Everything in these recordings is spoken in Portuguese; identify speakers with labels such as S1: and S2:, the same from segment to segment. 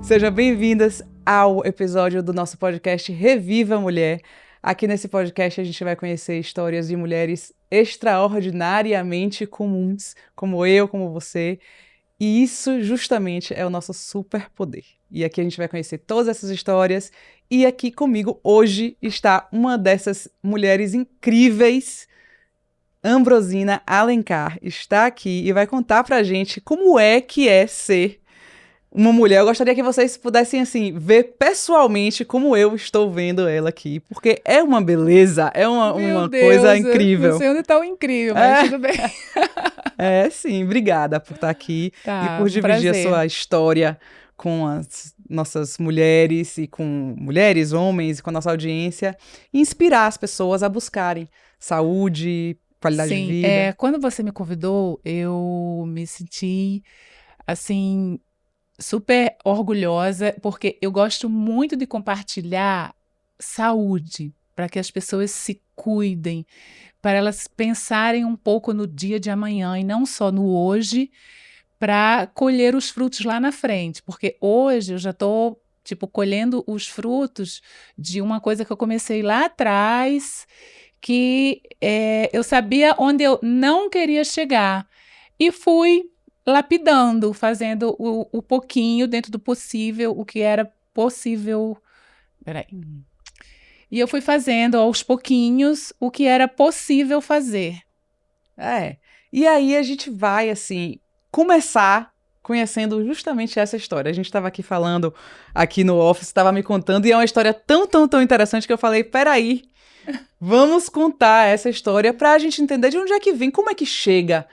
S1: Sejam bem-vindas ao episódio do nosso podcast Reviva a Mulher. Aqui nesse podcast a gente vai conhecer histórias de mulheres extraordinariamente comuns, como eu, como você. E isso justamente é o nosso superpoder. E aqui a gente vai conhecer todas essas histórias. E aqui comigo hoje está uma dessas mulheres incríveis, Ambrosina Alencar. Está aqui e vai contar pra gente como é que é ser uma mulher. Eu gostaria que vocês pudessem, assim, ver pessoalmente como eu estou vendo ela aqui, porque é uma beleza, é uma coisa incrível.
S2: Não sei onde está o incrível, mas tudo bem.
S1: Sim, obrigada por estar aqui e por dividir a sua história com as nossas mulheres e com mulheres, homens e com a nossa audiência e inspirar as pessoas a buscarem saúde, qualidade de vida.
S2: Quando você me convidou, eu me senti, assim, super orgulhosa, porque eu gosto muito de compartilhar saúde, para que as pessoas se cuidem, para elas pensarem um pouco no dia de amanhã e não só no hoje, para colher os frutos lá na frente, porque hoje eu já estou, colhendo os frutos de uma coisa que eu comecei lá atrás, que eu sabia onde eu não queria chegar e fui lapidando, fazendo o pouquinho dentro do possível, o que era possível. Peraí. E eu fui fazendo aos pouquinhos o que era possível fazer.
S1: E aí a gente vai, assim, começar conhecendo justamente essa história. A gente estava aqui falando, aqui no office, estava me contando, e é uma história tão interessante que eu falei, peraí, vamos contar essa história para a gente entender de onde é que vem, como é que chega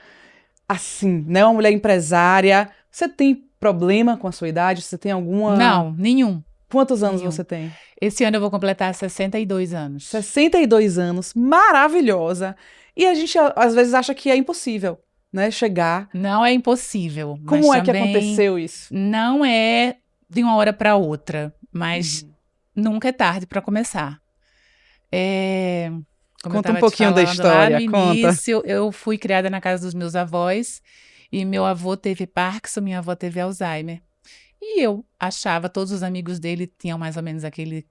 S1: assim, né? Uma mulher empresária. Você tem problema com a sua idade? Você tem alguma...
S2: Não, nenhum.
S1: Quantos anos você tem?
S2: Esse ano eu vou completar 62 anos.
S1: 62 anos, maravilhosa. E a gente, às vezes, acha que é impossível, né? Chegar.
S2: Não é impossível.
S1: Como é que aconteceu isso?
S2: Não é de uma hora para outra, mas nunca é tarde para começar.
S1: Conta um pouquinho da história,
S2: lá no início, eu fui criada na casa dos meus avós e meu avô teve Parkinson, minha avó teve Alzheimer. E eu achava, todos os amigos dele tinham mais ou menos aquele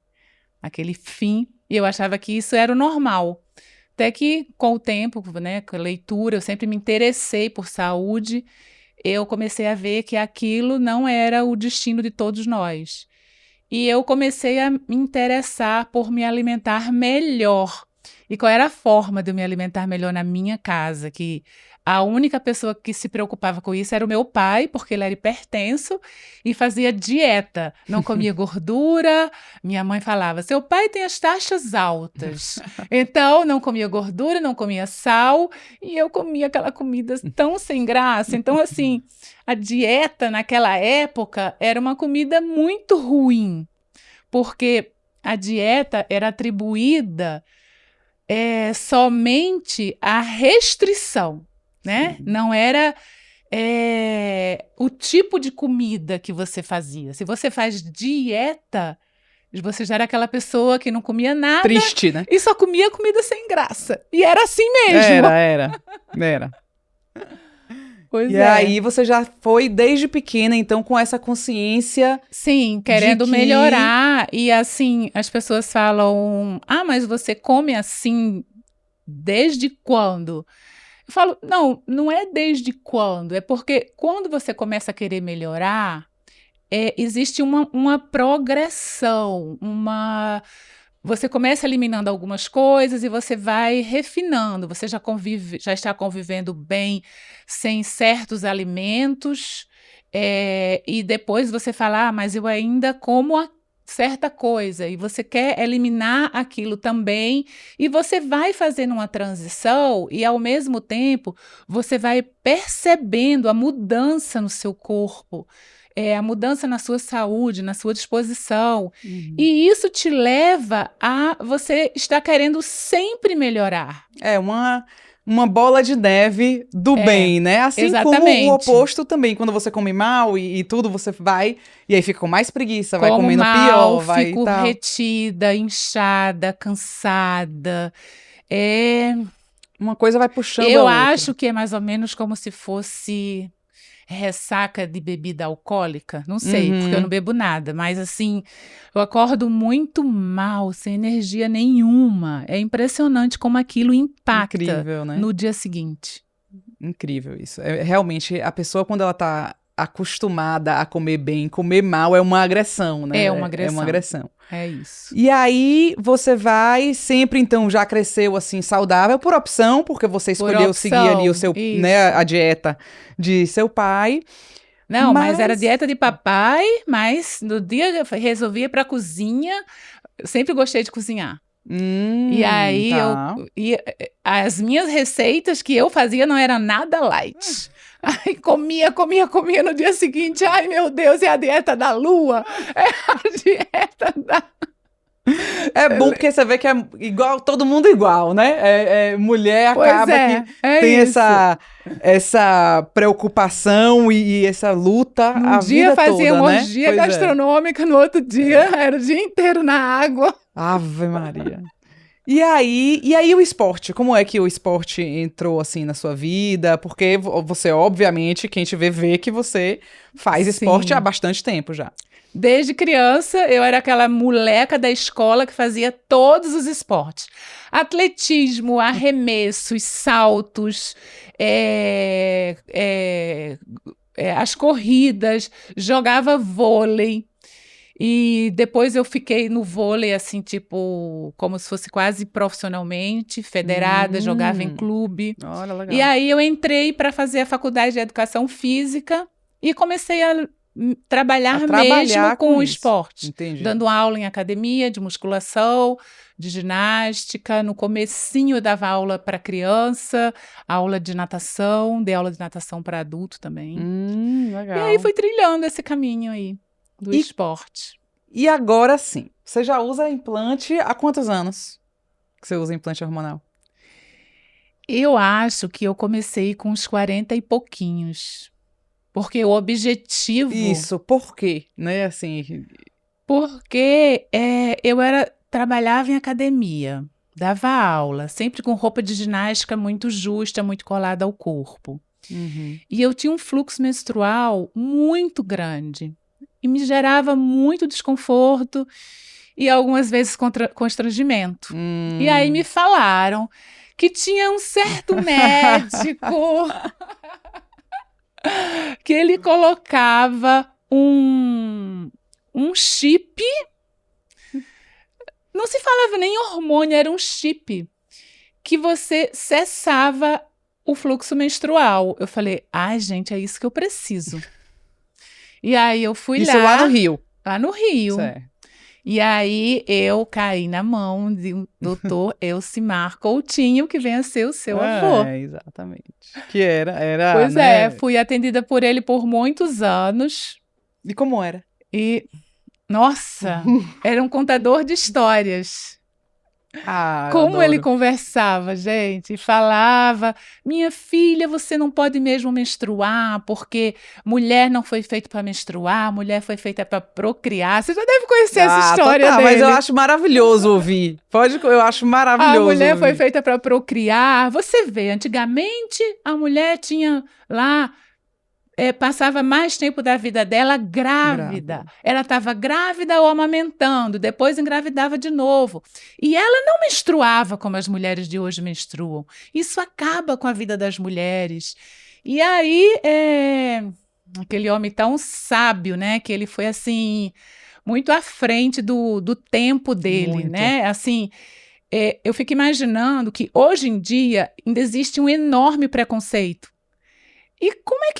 S2: fim, e eu achava que isso era o normal. Até que, com o tempo, né, com a leitura, eu sempre me interessei por saúde, eu comecei a ver que aquilo não era o destino de todos nós. E eu comecei a me interessar por me alimentar melhor. E qual era a forma de eu me alimentar melhor na minha casa? Que a única pessoa que se preocupava com isso era o meu pai, porque ele era hipertenso e fazia dieta. Não comia gordura. Minha mãe falava, seu pai tem as taxas altas. Então, não comia gordura, não comia sal. E eu comia aquela comida tão sem graça. Então, assim, a dieta naquela época era uma comida muito ruim. Porque a dieta era atribuída somente à restrição, né? Não era o tipo de comida que você fazia. Se você faz dieta, você já era aquela pessoa que não comia nada.
S1: Triste, né?
S2: E só comia comida sem graça. E era assim mesmo.
S1: Era.
S2: Pois
S1: e aí você já foi desde pequena, então, com essa consciência...
S2: Sim, querendo melhorar. E assim, as pessoas falam, mas você come assim desde quando? Eu falo, não é desde quando. É porque quando você começa a querer melhorar, existe uma progressão, Você começa eliminando algumas coisas e você vai refinando. Você já está convivendo bem sem certos alimentos, e depois você fala, mas eu ainda como certa coisa, e você quer eliminar aquilo também, e você vai fazendo uma transição, e ao mesmo tempo você vai percebendo a mudança no seu corpo, a mudança na sua saúde, na sua disposição. E isso te leva a você estar querendo sempre melhorar.
S1: É uma bola de neve do bem, né? Assim
S2: exatamente.
S1: Como o oposto também. Quando você come mal e tudo, você vai... E aí fica com mais preguiça, vai comendo pior, vai
S2: fico
S1: tal.
S2: retida, inchada, cansada.
S1: Uma coisa vai puxando a outra.
S2: Eu acho que é mais ou menos como se fosse... ressaca de bebida alcoólica. Não sei, porque eu não bebo nada. Mas, assim, eu acordo muito mal, sem energia nenhuma. É impressionante como aquilo impacta
S1: Incrível, né?
S2: no dia seguinte.
S1: Incrível isso. Realmente, a pessoa, quando ela tá acostumada a comer bem, comer mal é uma agressão, né?
S2: É uma agressão.
S1: É uma agressão.
S2: É isso.
S1: E aí, você vai sempre, então, já cresceu, assim, saudável por opção, porque você escolheu seguir ali o seu, né, a dieta de seu pai.
S2: Não, mas era dieta de papai, mas no dia que eu resolvi ir pra cozinha, eu sempre gostei de cozinhar. E aí, as minhas receitas que eu fazia não eram nada light. Aí comia no dia seguinte. Ai, meu Deus, é a dieta da lua. É a dieta da...
S1: É bom porque você vê que é igual, todo mundo igual, né? Mulher acaba que tem essa preocupação e essa luta a vida toda, né?
S2: Um dia fazia uma orgia gastronômica, no outro dia era o dia inteiro na água.
S1: Ave Maria. E aí o esporte? Como é que o esporte entrou, assim, na sua vida? Porque você, obviamente, quem te vê que você faz esporte há bastante tempo já.
S2: Desde criança, eu era aquela moleca da escola que fazia todos os esportes. Atletismo, arremessos, saltos, as corridas, jogava vôlei. E depois eu fiquei no vôlei, assim, tipo, como se fosse quase profissionalmente, federada, jogava em clube.
S1: Olha, legal.
S2: E aí eu entrei para fazer a faculdade de educação física e comecei a trabalhar mesmo com o esporte.
S1: Entendi.
S2: Dando aula em academia de musculação, de ginástica. No comecinho eu dava aula para criança, aula de natação, dei aula de natação para adulto também.
S1: Legal.
S2: E aí fui trilhando esse caminho aí do esporte.
S1: E agora sim, você já usa implante há quantos anos que você usa implante hormonal?
S2: Eu acho que eu comecei com uns 40 e pouquinhos. Porque o objetivo...
S1: Isso, por quê? Né, assim...
S2: Porque eu trabalhava em academia, dava aula, sempre com roupa de ginástica muito justa, muito colada ao corpo. E eu tinha um fluxo menstrual muito grande. E me gerava muito desconforto e algumas vezes constrangimento. E aí me falaram que tinha um certo médico que ele colocava um chip. Não se falava nem hormônio, era um chip que você cessava o fluxo menstrual. Eu falei, ai, gente, é isso que eu preciso. E aí eu fui
S1: Isso lá no Rio?
S2: Lá no Rio.
S1: Certo.
S2: E aí eu caí na mão do doutor Elcimar Coutinho, que vem a ser o seu avô.
S1: Exatamente. Que era
S2: Pois
S1: né?
S2: Fui atendida por ele por muitos anos.
S1: E como era?
S2: Nossa, era um contador de histórias. Como ele conversava, gente, e falava, minha filha, você não pode mesmo menstruar, porque mulher não foi feita para menstruar, mulher foi feita para procriar. Você já deve conhecer essa história dele.
S1: Mas eu acho maravilhoso ouvir. Eu acho maravilhoso.
S2: A mulher
S1: ouvir.
S2: foi feita para procriar. Você vê, antigamente a mulher tinha lá... passava mais tempo da vida dela grávida. Ela estava grávida ou amamentando, depois engravidava de novo. E ela não menstruava como as mulheres de hoje menstruam. Isso acaba com a vida das mulheres. E aí, aquele homem tão sábio, né? Que ele foi, assim, muito à frente do tempo dele,
S1: muito.
S2: né? Assim... eu fico imaginando que hoje em dia ainda existe um enorme preconceito. E como é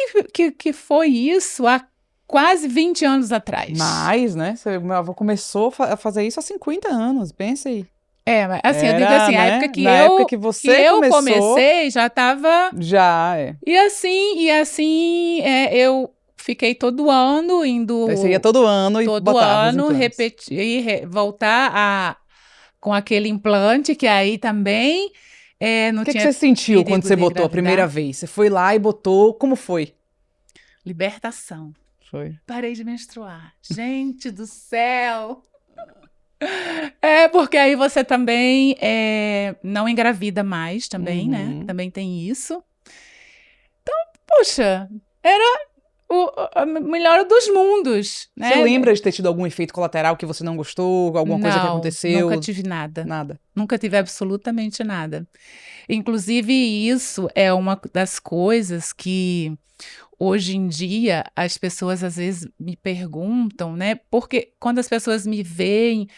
S2: que foi isso há quase 20 anos atrás?
S1: Mais, né? Meu avô começou a fazer isso há 50 anos, pensa aí.
S2: Mas assim, eu digo assim,
S1: né?
S2: a época que
S1: eu
S2: comecei, já estava...
S1: Já,
S2: E assim, eu fiquei todo ano indo...
S1: Você ia todo ano e botava os implantes.
S2: Repetir, voltar com aquele implante, que aí também...
S1: O que você sentiu quando você botou a primeira vez? Você foi lá e botou, como foi?
S2: Libertação.
S1: Foi.
S2: Parei de menstruar. Gente do céu! Porque aí você também não engravida mais também, né? Também tem isso. Então, poxa, o melhor dos mundos, né?
S1: Você lembra de ter tido algum efeito colateral que você não gostou? Alguma coisa que aconteceu?
S2: Nunca tive nada.
S1: Nada.
S2: Nunca tive absolutamente nada. Inclusive, isso é uma das coisas que hoje em dia as pessoas às vezes me perguntam, né? Porque quando as pessoas me veem,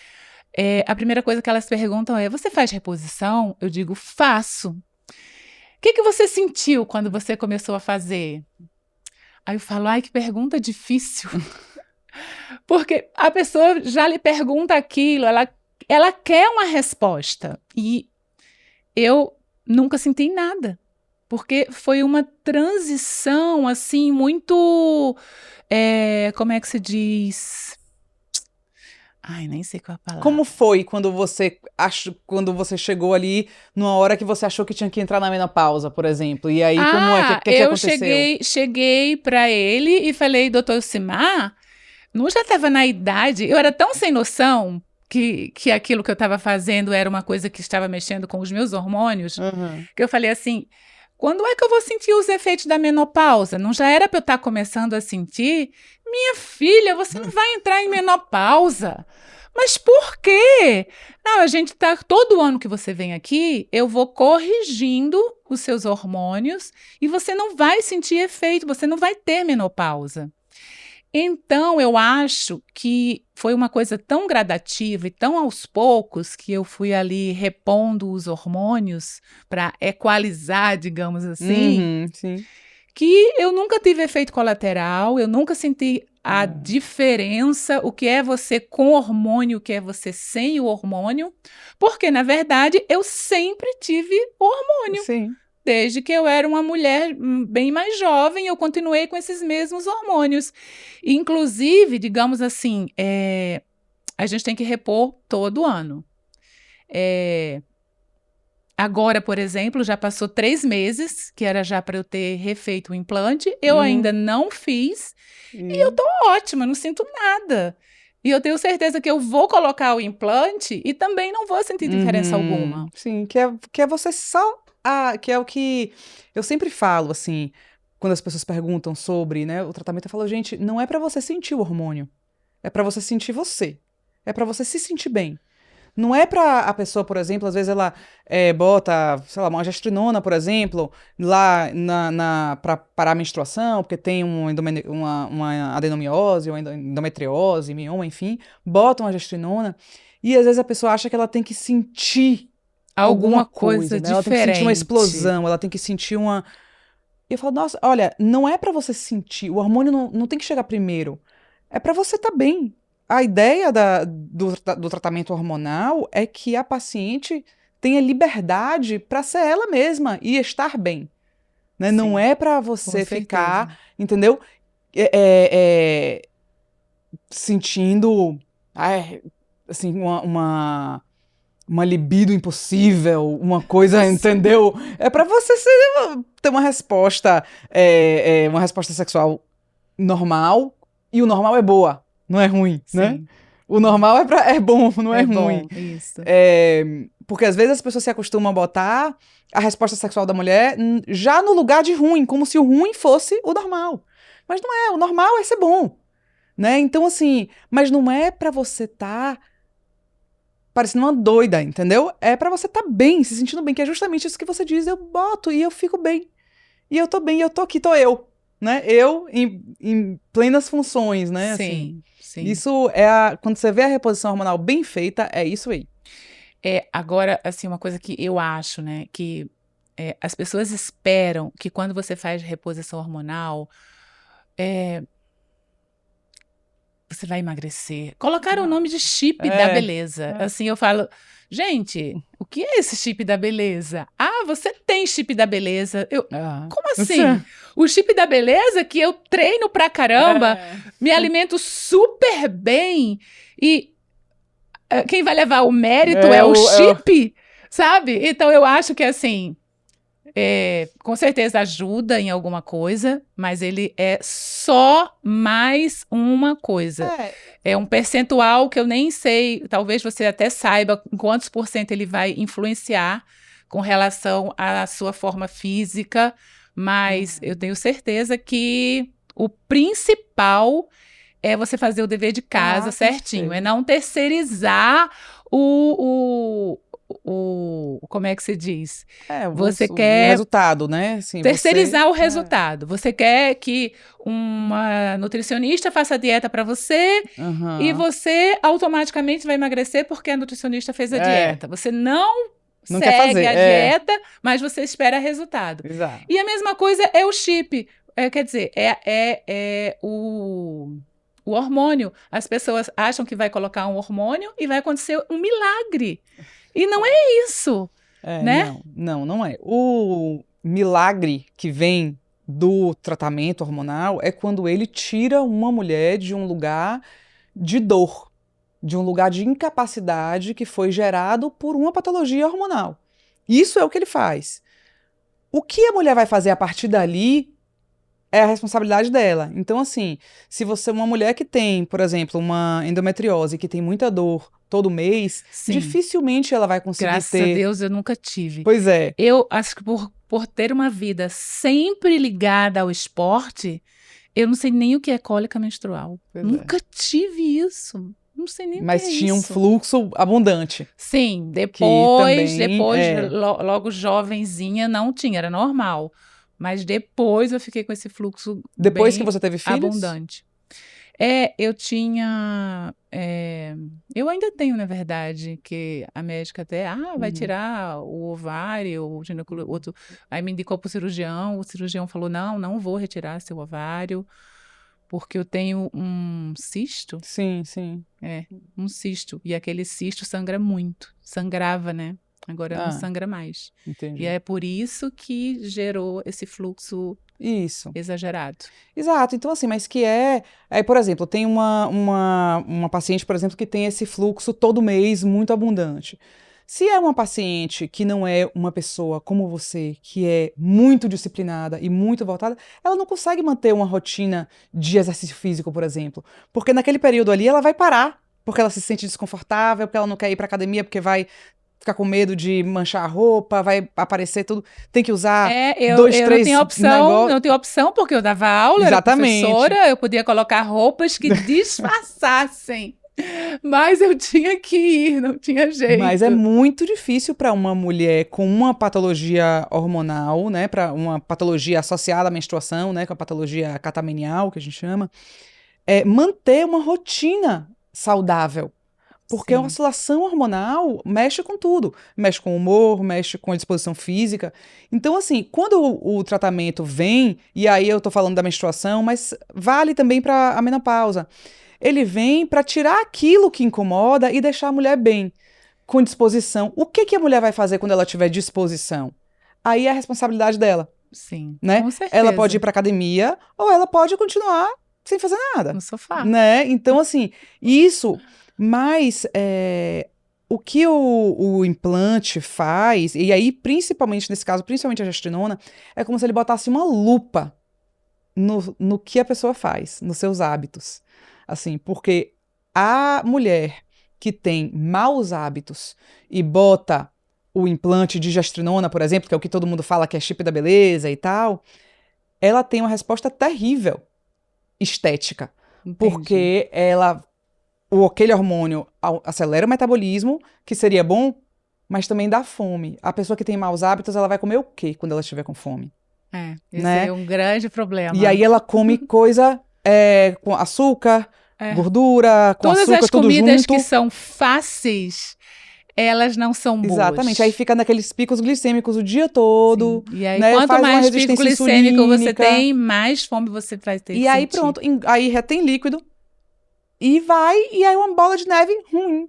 S2: a primeira coisa que elas perguntam é: você faz reposição? Eu digo: faço. O que você sentiu quando você começou a fazer? Aí eu falo: ai, que pergunta difícil. Porque a pessoa já lhe pergunta aquilo, ela quer uma resposta. E eu nunca senti nada. Porque foi uma transição, assim, muito... como é que se diz? Ai, nem sei qual é a palavra.
S1: Como foi quando você chegou ali numa hora que você achou que tinha que entrar na menopausa, por exemplo? E aí, como é que
S2: eu
S1: aconteceu?
S2: cheguei para ele e falei: doutor Elcimar, não já estava na idade, eu era tão sem noção que aquilo que eu estava fazendo era uma coisa que estava mexendo com os meus hormônios, que eu falei assim: quando é que eu vou sentir os efeitos da menopausa? Não já era para eu estar começando a sentir? Minha filha, você não vai entrar em menopausa. Mas por quê? Não, a gente tá, todo ano que você vem aqui, eu vou corrigindo os seus hormônios e você não vai sentir efeito, você não vai ter menopausa. Então, eu acho que foi uma coisa tão gradativa e tão aos poucos que eu fui ali repondo os hormônios para equalizar, digamos assim,
S1: Sim.
S2: que eu nunca tive efeito colateral, eu nunca senti a diferença, o que é você com hormônio, o que é você sem o hormônio, porque, na verdade, eu sempre tive o hormônio.
S1: Sim.
S2: Desde que eu era uma mulher bem mais jovem, eu continuei com esses mesmos hormônios. Inclusive, digamos assim, a gente tem que repor todo ano. Agora, por exemplo, já passou 3 meses, que era já para eu ter refeito o implante. Eu ainda não fiz e eu tô ótima, não sinto nada. E eu tenho certeza que eu vou colocar o implante e também não vou sentir diferença alguma.
S1: Sim, que é você só... que é o que eu sempre falo, assim, quando as pessoas perguntam sobre, né, o tratamento, eu falo: gente, não é pra você sentir o hormônio, é pra você sentir você, é pra você se sentir bem. Não é pra a pessoa, por exemplo, às vezes ela bota, sei lá, uma gestrinona, por exemplo, lá pra parar a menstruação, porque tem uma adenomiose, uma endometriose, mioma, enfim, bota uma gestrinona, e às vezes a pessoa acha que ela tem que sentir alguma coisa, né? Ela tem que sentir uma explosão, ela tem que sentir uma... E eu falo: nossa, olha, não é pra você sentir, o hormônio não tem que chegar primeiro, é pra você estar bem. A ideia do tratamento hormonal é que a paciente tenha liberdade pra ser ela mesma e estar bem, né? Não é pra você ficar, entendeu? Sentindo, assim, uma libido impossível, uma coisa, entendeu? É pra você ter uma resposta sexual normal, e o normal é boa, não é ruim, né? O normal é bom, não é ruim.
S2: Bom, isso.
S1: Porque às vezes as pessoas se acostumam a botar a resposta sexual da mulher já no lugar de ruim, como se o ruim fosse o normal. Mas não é, o normal é ser bom, né? Então, assim, mas não é pra você estar parecendo uma doida, entendeu? É pra você estar bem, se sentindo bem, que é justamente isso que você diz: eu boto e eu fico bem. E eu tô bem, eu tô aqui, tô eu, né? Eu em plenas funções, né?
S2: Sim, sim.
S1: Isso quando você vê a reposição hormonal bem feita, é isso aí.
S2: Agora, assim, uma coisa que eu acho, né, que as pessoas esperam que quando você faz reposição hormonal, você vai emagrecer. Colocaram o nome de chip da beleza. Assim, eu falo: gente, o que é esse chip da beleza? Ah, você tem chip da beleza. Como assim? O chip da beleza que eu treino pra caramba, me alimento super bem e quem vai levar o mérito é o chip, sabe? Então, eu acho que, assim, com certeza ajuda em alguma coisa, mas ele é só mais uma coisa. É um percentual que eu nem sei, talvez você até saiba quantos % ele vai influenciar com relação à sua forma física, mas eu tenho certeza que o principal é você fazer o dever de casa
S1: com
S2: certinho.
S1: certeza.
S2: É não terceirizar como é que se diz? Você
S1: O
S2: quer
S1: resultado, né? Assim,
S2: terceirizar o resultado. Você quer que uma nutricionista faça a dieta para você e
S1: Aham.
S2: você automaticamente vai emagrecer porque a nutricionista fez a dieta. Você não
S1: Não quer
S2: segue
S1: fazer,
S2: a dieta, mas você espera resultado.
S1: Exato.
S2: E a mesma coisa é o chip. Quer dizer, é o hormônio. As pessoas acham que vai colocar um hormônio e vai acontecer um milagre. E não é isso, né?
S1: Não é. O milagre que vem do tratamento hormonal é quando ele tira uma mulher de um lugar de dor, de um lugar de incapacidade que foi gerado por uma patologia hormonal. Isso é o que ele faz. O que a mulher vai fazer a partir dali é a responsabilidade dela. Então, assim, se você é uma mulher que tem, por exemplo, uma endometriose, que tem muita dor todo mês,
S2: Sim.
S1: dificilmente ela vai conseguir
S2: Graças
S1: ter.
S2: a Deus eu nunca tive.
S1: Pois é.
S2: Eu acho que por ter uma vida sempre ligada ao esporte, eu não sei nem o que é cólica menstrual.
S1: Pois
S2: Nunca tive isso. Não sei nem
S1: Mas
S2: o que é
S1: tinha um
S2: isso.
S1: fluxo abundante.
S2: Sim,
S1: também
S2: depois
S1: é.
S2: logo jovenzinha, não tinha, era normal. Mas depois eu fiquei com esse fluxo
S1: Depois
S2: bem
S1: que você teve filhos?
S2: abundante. Eu tinha. Eu ainda tenho, na verdade, que a médica até vai tirar o ovário, o outro. Aí me indicou para o cirurgião falou: não vou retirar seu ovário, porque eu tenho um cisto.
S1: Sim, sim.
S2: Um cisto. E aquele cisto sangra muito. Sangrava, né? Agora não sangra mais.
S1: Entendi.
S2: E é por isso que gerou esse fluxo exagerado.
S1: Exato. Então, assim, mas que por exemplo, tem uma paciente, por exemplo, que tem esse fluxo todo mês muito abundante. Se é uma paciente que não é uma pessoa como você, que é muito disciplinada e muito voltada, ela não consegue manter uma rotina de exercício físico, por exemplo. Porque naquele período ali ela vai parar, porque ela se sente desconfortável, porque ela não quer ir para academia, porque vai ficar com medo de manchar a roupa, vai aparecer tudo, tem que usar
S2: eu não tenho opção, não tenho opção, porque eu dava aula, era professora, eu podia colocar roupas que disfarçassem. Mas eu tinha que ir, não tinha jeito.
S1: Mas é muito difícil para uma mulher com uma patologia hormonal, né, para uma patologia associada à menstruação, né, com a patologia catamenial, que a gente chama, manter uma rotina saudável. Porque a oscilação hormonal mexe com tudo. Mexe com o humor, mexe com a disposição física. Então, assim, quando o tratamento vem, e aí eu tô falando da menstruação, mas vale também para a menopausa. Ele vem para tirar aquilo que incomoda e deixar a mulher bem, com disposição. O que a mulher vai fazer quando ela tiver disposição? Aí é a responsabilidade dela.
S2: Sim,
S1: né?
S2: com certeza.
S1: Ela pode ir para academia ou ela pode continuar sem fazer nada.
S2: No sofá.
S1: Né? Então, assim, isso... Mas o que o implante faz, e aí principalmente nesse caso, principalmente a gestrinona, é como se ele botasse uma lupa no que a pessoa faz, nos seus hábitos. Assim, porque a mulher que tem maus hábitos e bota o implante de gestrinona, por exemplo, que é o que todo mundo fala que é chip da beleza e tal, ela tem uma resposta terrível estética.
S2: Entendi.
S1: Porque aquele hormônio acelera o metabolismo, que seria bom, mas também dá fome. A pessoa que tem maus hábitos, ela vai comer o quê quando ela estiver com fome?
S2: Esse é um grande problema.
S1: E aí ela come coisa com açúcar, gordura, com
S2: todas
S1: açúcar, tudo junto.
S2: Todas as comidas que são fáceis, elas não são boas.
S1: Exatamente. Aí fica naqueles picos glicêmicos o dia todo.
S2: Sim. E aí,
S1: né?
S2: quanto
S1: Faz
S2: mais pico glicêmico você tem, mais fome você vai ter que sentir.
S1: E aí pronto, aí retém líquido. E aí é uma bola de neve ruim.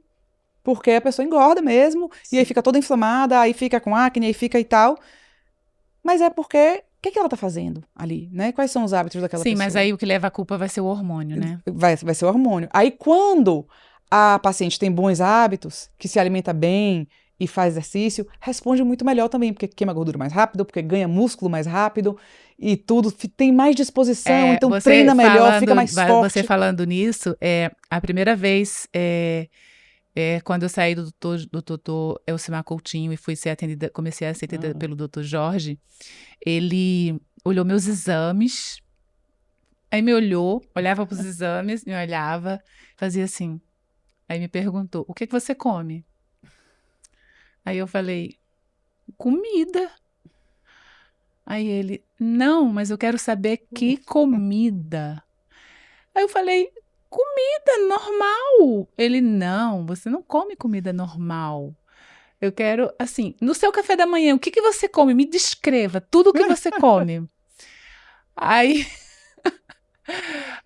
S1: Porque a pessoa engorda mesmo, Sim. e aí fica toda inflamada, aí fica com acne, aí fica e tal. Mas é porque, o que ela tá fazendo ali, né? Quais são os hábitos daquela pessoa?
S2: Sim, mas aí o que leva a culpa vai ser o hormônio, né?
S1: Vai ser o hormônio. Aí quando a paciente tem bons hábitos, que se alimenta bem e faz exercício, responde muito melhor também, porque queima gordura mais rápido, porque ganha músculo mais rápido, e tudo, tem mais disposição, então treina melhor, fica mais forte.
S2: Você falando nisso, a primeira vez, quando eu saí do doutor Elcimar Coutinho e fui ser atendida, comecei a ser atendida pelo doutor Jorge, ele olhou meus exames, Aí me olhou, olhava para os exames, me olhava, fazia assim. Aí me perguntou, o que você come? Aí eu falei, comida. Aí ele, não, mas eu quero saber que comida. Aí eu falei, comida normal. Ele, não, você não come comida normal. Eu quero, assim, no seu café da manhã, o que você come? Me descreva tudo o que você come. Aí,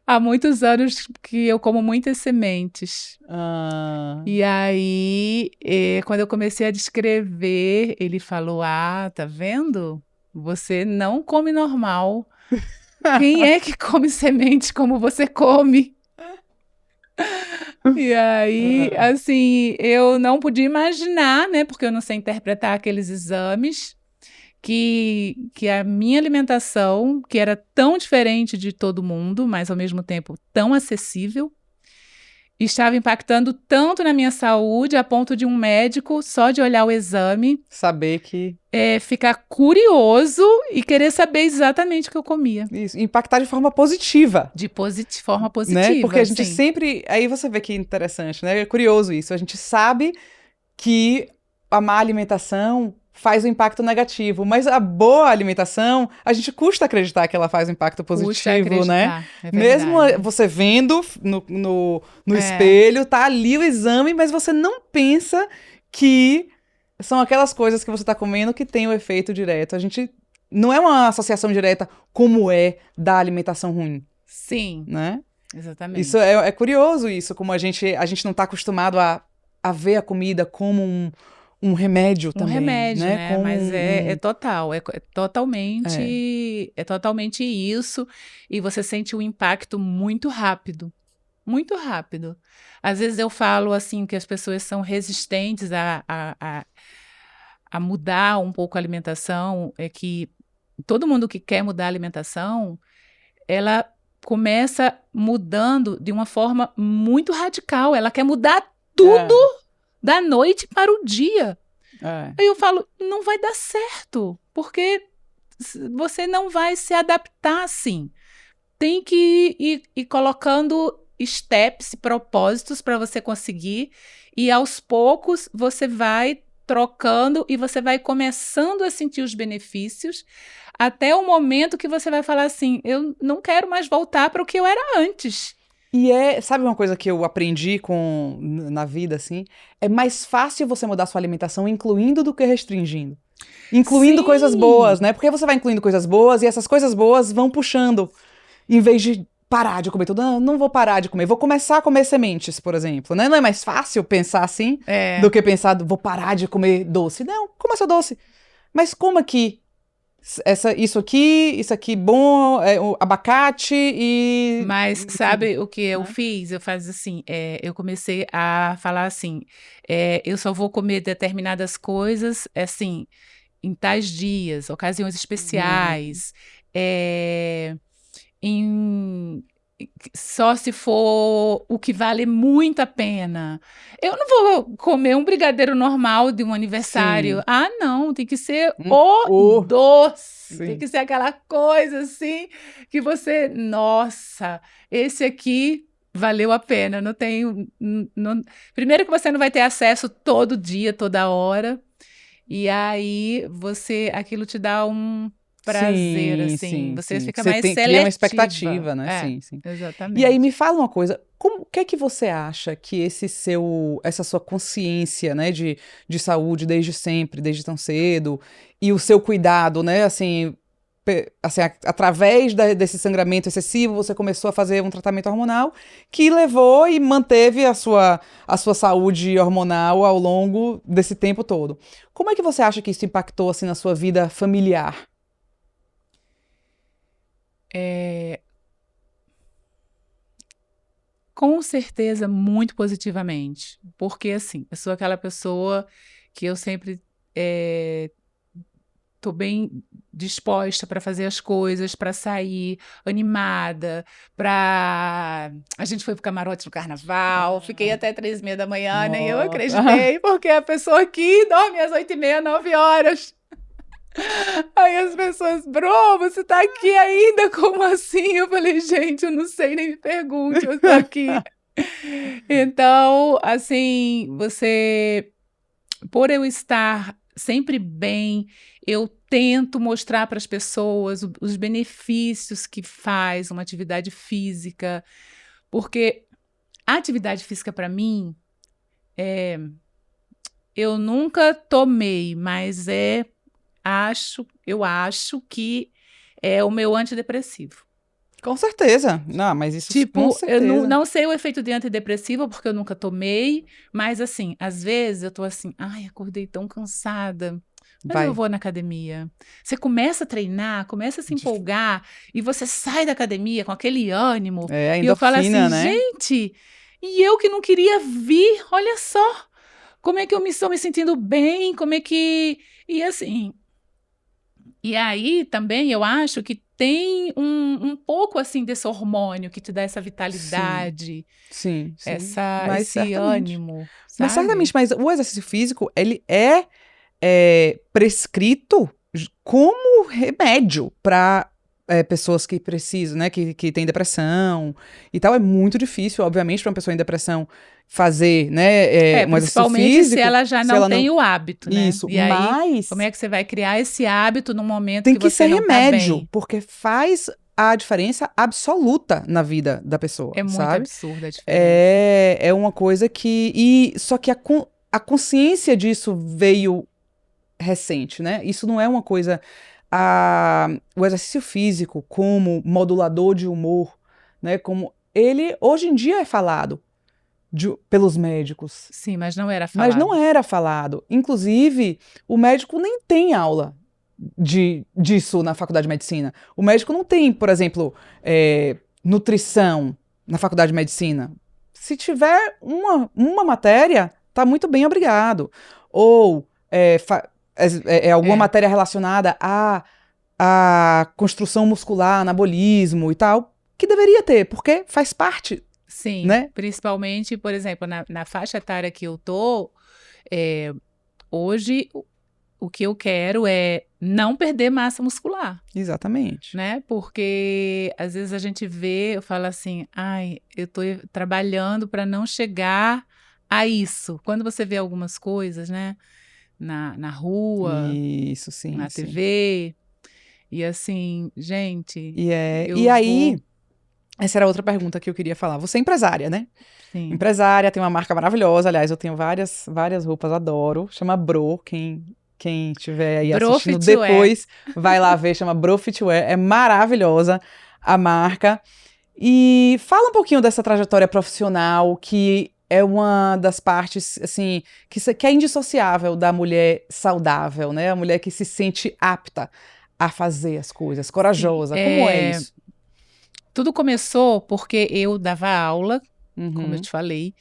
S2: há muitos anos que eu como muitas sementes. E aí, quando eu comecei a descrever, ele falou, tá vendo? Você não come normal. Quem é que come semente como você come? E aí, assim, eu não podia imaginar, né? Porque eu não sei interpretar aqueles exames, que a minha alimentação, que era tão diferente de todo mundo, mas ao mesmo tempo tão acessível, estava impactando tanto na minha saúde, a ponto de um médico, só de olhar o exame,
S1: saber que...
S2: ficar curioso e querer saber exatamente o que eu comia.
S1: Isso, impactar de forma positiva.
S2: De forma positiva,
S1: né? Porque a gente
S2: sim.
S1: sempre... Aí você vê que interessante, né? É curioso isso. A gente sabe que a má alimentação faz um impacto negativo, mas a boa alimentação, a gente custa acreditar que ela faz um impacto positivo, né? Mesmo você vendo no espelho, tá ali o exame, mas você não pensa que são aquelas coisas que você tá comendo que tem o efeito direto. A gente não é uma associação direta como é da alimentação ruim.
S2: Sim,
S1: né?
S2: Exatamente.
S1: Isso é curioso isso, como a gente não está acostumado a ver a comida como um remédio também.
S2: Um remédio, né?
S1: Como
S2: mas é total, é totalmente isso, e você sente um impacto muito rápido. Muito rápido. Às vezes eu falo assim que as pessoas são resistentes a mudar um pouco a alimentação, é que todo mundo que quer mudar a alimentação, ela começa mudando de uma forma muito radical. Ela quer mudar tudo da noite para o dia. Aí eu falo, não vai dar certo, porque você não vai se adaptar assim. Tem que ir colocando steps, propósitos para você conseguir, e aos poucos você vai trocando e você vai começando a sentir os benefícios, até o momento que você vai falar assim, eu não quero mais voltar para o que eu era antes.
S1: E sabe uma coisa que eu aprendi na vida, assim? É mais fácil você mudar sua alimentação incluindo do que restringindo. Incluindo coisas boas, né? Porque você vai incluindo coisas boas e essas coisas boas vão puxando. Em vez de parar de comer tudo, não vou parar de comer, vou começar a comer sementes, por exemplo, né? Não é mais fácil pensar assim do que pensar, vou parar de comer doce. Não, coma seu doce. Mas como aqui? Isso aqui bom, abacate e...
S2: Mas sabe o que eu fiz? Eu faço assim, eu comecei a falar assim, eu só vou comer determinadas coisas, assim, em tais dias, ocasiões especiais, só se for o que vale muito a pena. Eu não vou comer um brigadeiro normal de um aniversário. Sim. Não, tem que ser o doce. Sim. Tem que ser aquela coisa assim que você, nossa, esse aqui valeu a pena. Não tem, primeiro que você não vai ter acesso todo dia, toda hora. E aí aquilo te dá um prazer, sim, assim, sim, você fica mais seletiva.
S1: Cria uma expectativa, né? Sim, sim.
S2: Exatamente.
S1: E aí me fala uma coisa, o que é que você acha que essa sua consciência, né, de saúde desde sempre, desde tão cedo, e o seu cuidado, né, assim através desse sangramento excessivo, você começou a fazer um tratamento hormonal que levou e manteve a sua saúde hormonal ao longo desse tempo todo. Como é que você acha que isso impactou, assim, na sua vida familiar?
S2: Com certeza, muito positivamente. Porque, assim, eu sou aquela pessoa que eu sempre tô bem disposta para fazer as coisas, para sair animada, a gente foi pro camarote no carnaval, fiquei até 3h30 da manhã, nem eu acreditei, porque a pessoa aqui dorme às 8h30, 9 horas. Aí as pessoas, bro, você tá aqui ainda? Como assim? Eu falei, gente, eu não sei, nem me pergunte, eu tô aqui. Então, assim, por eu estar sempre bem, eu tento mostrar para as pessoas os benefícios que faz uma atividade física, porque a atividade física, para mim, eu nunca tomei, mas eu acho que é o meu antidepressivo.
S1: Com certeza. Não, mas isso com
S2: Tipo, eu
S1: certeza.
S2: não sei o efeito de antidepressivo, porque eu nunca tomei, mas assim, às vezes eu tô assim, ai, acordei tão cansada, mas eu
S1: Vai.
S2: vou na academia. Você começa a treinar, começa a se empolgar, e você sai da academia com aquele ânimo,
S1: É a
S2: e eu falo assim,
S1: endorfina, né?
S2: gente, e eu que não queria vir, olha só, como é que eu estou me sentindo bem, como é que... E assim, e aí também eu acho que tem um pouco assim desse hormônio que te dá essa
S1: Sim,
S2: vitalidade,
S1: sim, sim. Mas
S2: esse
S1: certamente.
S2: ânimo,
S1: Mas certamente,
S2: sabe?
S1: mas o exercício físico, ele é, prescrito como remédio para pessoas que precisam, né, que têm depressão e tal. É muito difícil, obviamente, para uma pessoa em depressão fazer, né, um exercício
S2: Principalmente se
S1: físico,
S2: ela já
S1: se
S2: não
S1: ela
S2: tem
S1: não...
S2: o hábito, né?
S1: Isso,
S2: E aí, como
S1: mas
S2: é que você vai criar esse hábito no momento
S1: tem
S2: que
S1: que ser
S2: você não tá
S1: remédio,
S2: bem?
S1: porque faz a diferença absoluta na vida da pessoa,
S2: É muito
S1: sabe?
S2: absurda a diferença.
S1: É uma coisa que... só que a consciência disso veio recente, né? Isso não é uma coisa... o exercício físico como modulador de humor, né? Como ele hoje em dia é falado pelos médicos,
S2: Sim, mas não era
S1: mas não
S2: falado.
S1: era falado. Inclusive, o médico nem tem aula disso na faculdade de medicina. O médico não tem, por exemplo, nutrição na faculdade de medicina. Se tiver uma matéria, tá muito bem, obrigado. Ou alguma
S2: É.
S1: matéria relacionada à construção muscular, anabolismo e tal, que deveria ter, porque faz parte,
S2: Sim,
S1: né?
S2: principalmente, por exemplo, na faixa etária que eu tô, é, hoje o que eu quero é não perder massa muscular,
S1: Exatamente.
S2: né? Porque às vezes a gente vê, eu falo assim, ai, eu tô trabalhando para não chegar a isso. Quando você vê algumas coisas, né? Na rua,
S1: Isso, sim,
S2: na
S1: sim.
S2: TV, e assim, gente,
S1: E
S2: eu
S1: aí,
S2: vou.
S1: essa era outra pergunta que eu queria falar. Você é empresária, né?
S2: Sim.
S1: Empresária, tem uma marca maravilhosa. Aliás, eu tenho várias roupas, adoro. Chama Bro. Quem estiver aí assistindo
S2: Brofitwear.
S1: depois, vai lá ver. Chama Bro Fitwear. É maravilhosa a marca. E fala um pouquinho dessa trajetória profissional, que é uma das partes, assim, que é indissociável da mulher saudável, né? A mulher que se sente apta a fazer as coisas,
S2: Sim.
S1: corajosa. Como é isso?
S2: Tudo começou porque eu dava aula, como eu
S1: Uhum,
S2: te falei,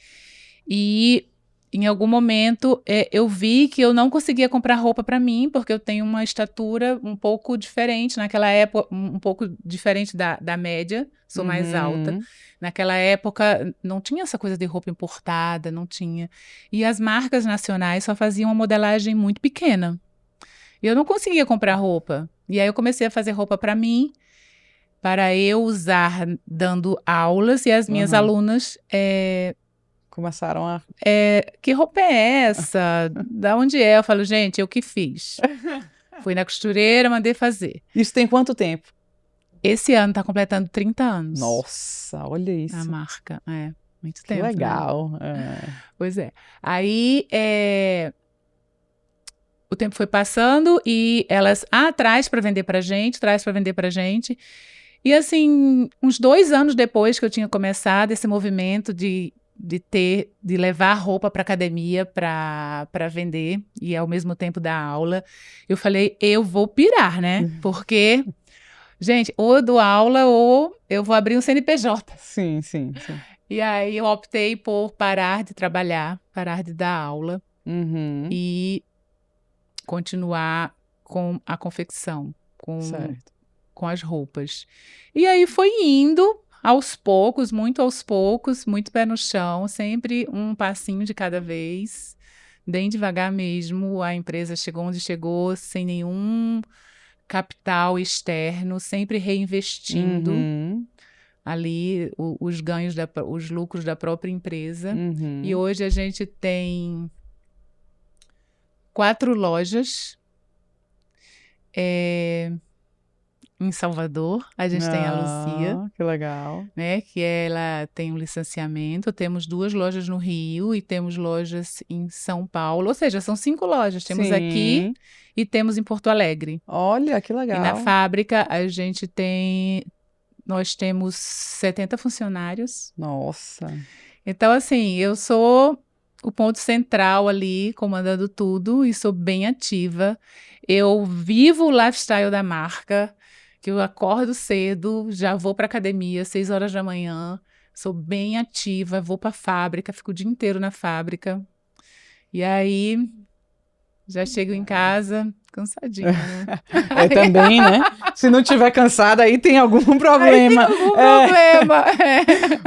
S2: e em algum momento eu vi que eu não conseguia comprar roupa para mim, porque eu tenho uma estatura um pouco diferente. Naquela época, um pouco diferente da média, sou mais alta.
S1: uhum.
S2: Naquela época não tinha essa coisa de roupa importada, não tinha. E as marcas nacionais só faziam uma modelagem muito pequena. E eu não conseguia comprar roupa. E aí eu comecei a fazer roupa para mim, para eu usar dando aulas, e as minhas
S1: Uhum.
S2: alunas,
S1: Começaram a.
S2: que roupa é essa? Da onde é? Eu falo, gente, eu que fiz. Fui na costureira, mandei fazer.
S1: Isso tem quanto tempo?
S2: Esse ano está completando 30 anos
S1: Nossa, olha
S2: a
S1: isso.
S2: marca. É, muito
S1: Que
S2: tempo, né?
S1: legal. É.
S2: Pois é. Aí, o tempo foi passando e elas, traz para vender pra gente, traz para vender pra gente. E assim, uns 2 anos depois que eu tinha começado esse movimento de levar roupa para academia para vender e ao mesmo tempo dar aula, eu falei, eu vou pirar, né? Porque, gente, ou eu dou aula ou eu vou abrir um CNPJ.
S1: Sim, sim, sim.
S2: E aí eu optei por parar de trabalhar, parar de dar aula
S1: Uhum.
S2: e continuar com a confecção,
S1: Certo.
S2: com as roupas. E aí foi indo aos poucos, muito pé no chão, sempre um passinho de cada vez, bem devagar mesmo. A empresa chegou onde chegou, sem nenhum capital externo, sempre reinvestindo
S1: Uhum.
S2: ali os ganhos, os lucros da própria empresa. E
S1: Uhum.
S2: hoje a gente tem 4 lojas. Em Salvador, a gente tem a Lucia,
S1: Que legal.
S2: né, que ela tem um licenciamento. Temos 2 lojas no Rio e temos lojas em São Paulo. Ou seja, são 5 lojas. Temos aqui
S1: Sim.
S2: e temos em Porto Alegre.
S1: Olha, que
S2: E na
S1: legal.
S2: fábrica nós temos 70 funcionários.
S1: Nossa.
S2: Então, assim, eu sou o ponto central ali, comandando tudo, e sou bem ativa. Eu vivo o lifestyle da marca, que eu acordo cedo, já vou para academia, 6 horas da manhã, sou bem ativa, vou para a fábrica, fico o dia inteiro na fábrica. E aí, já chego em casa cansadinha, né?
S1: Também, né? Se não tiver cansada, aí tem algum problema.
S2: Aí tem algum problema.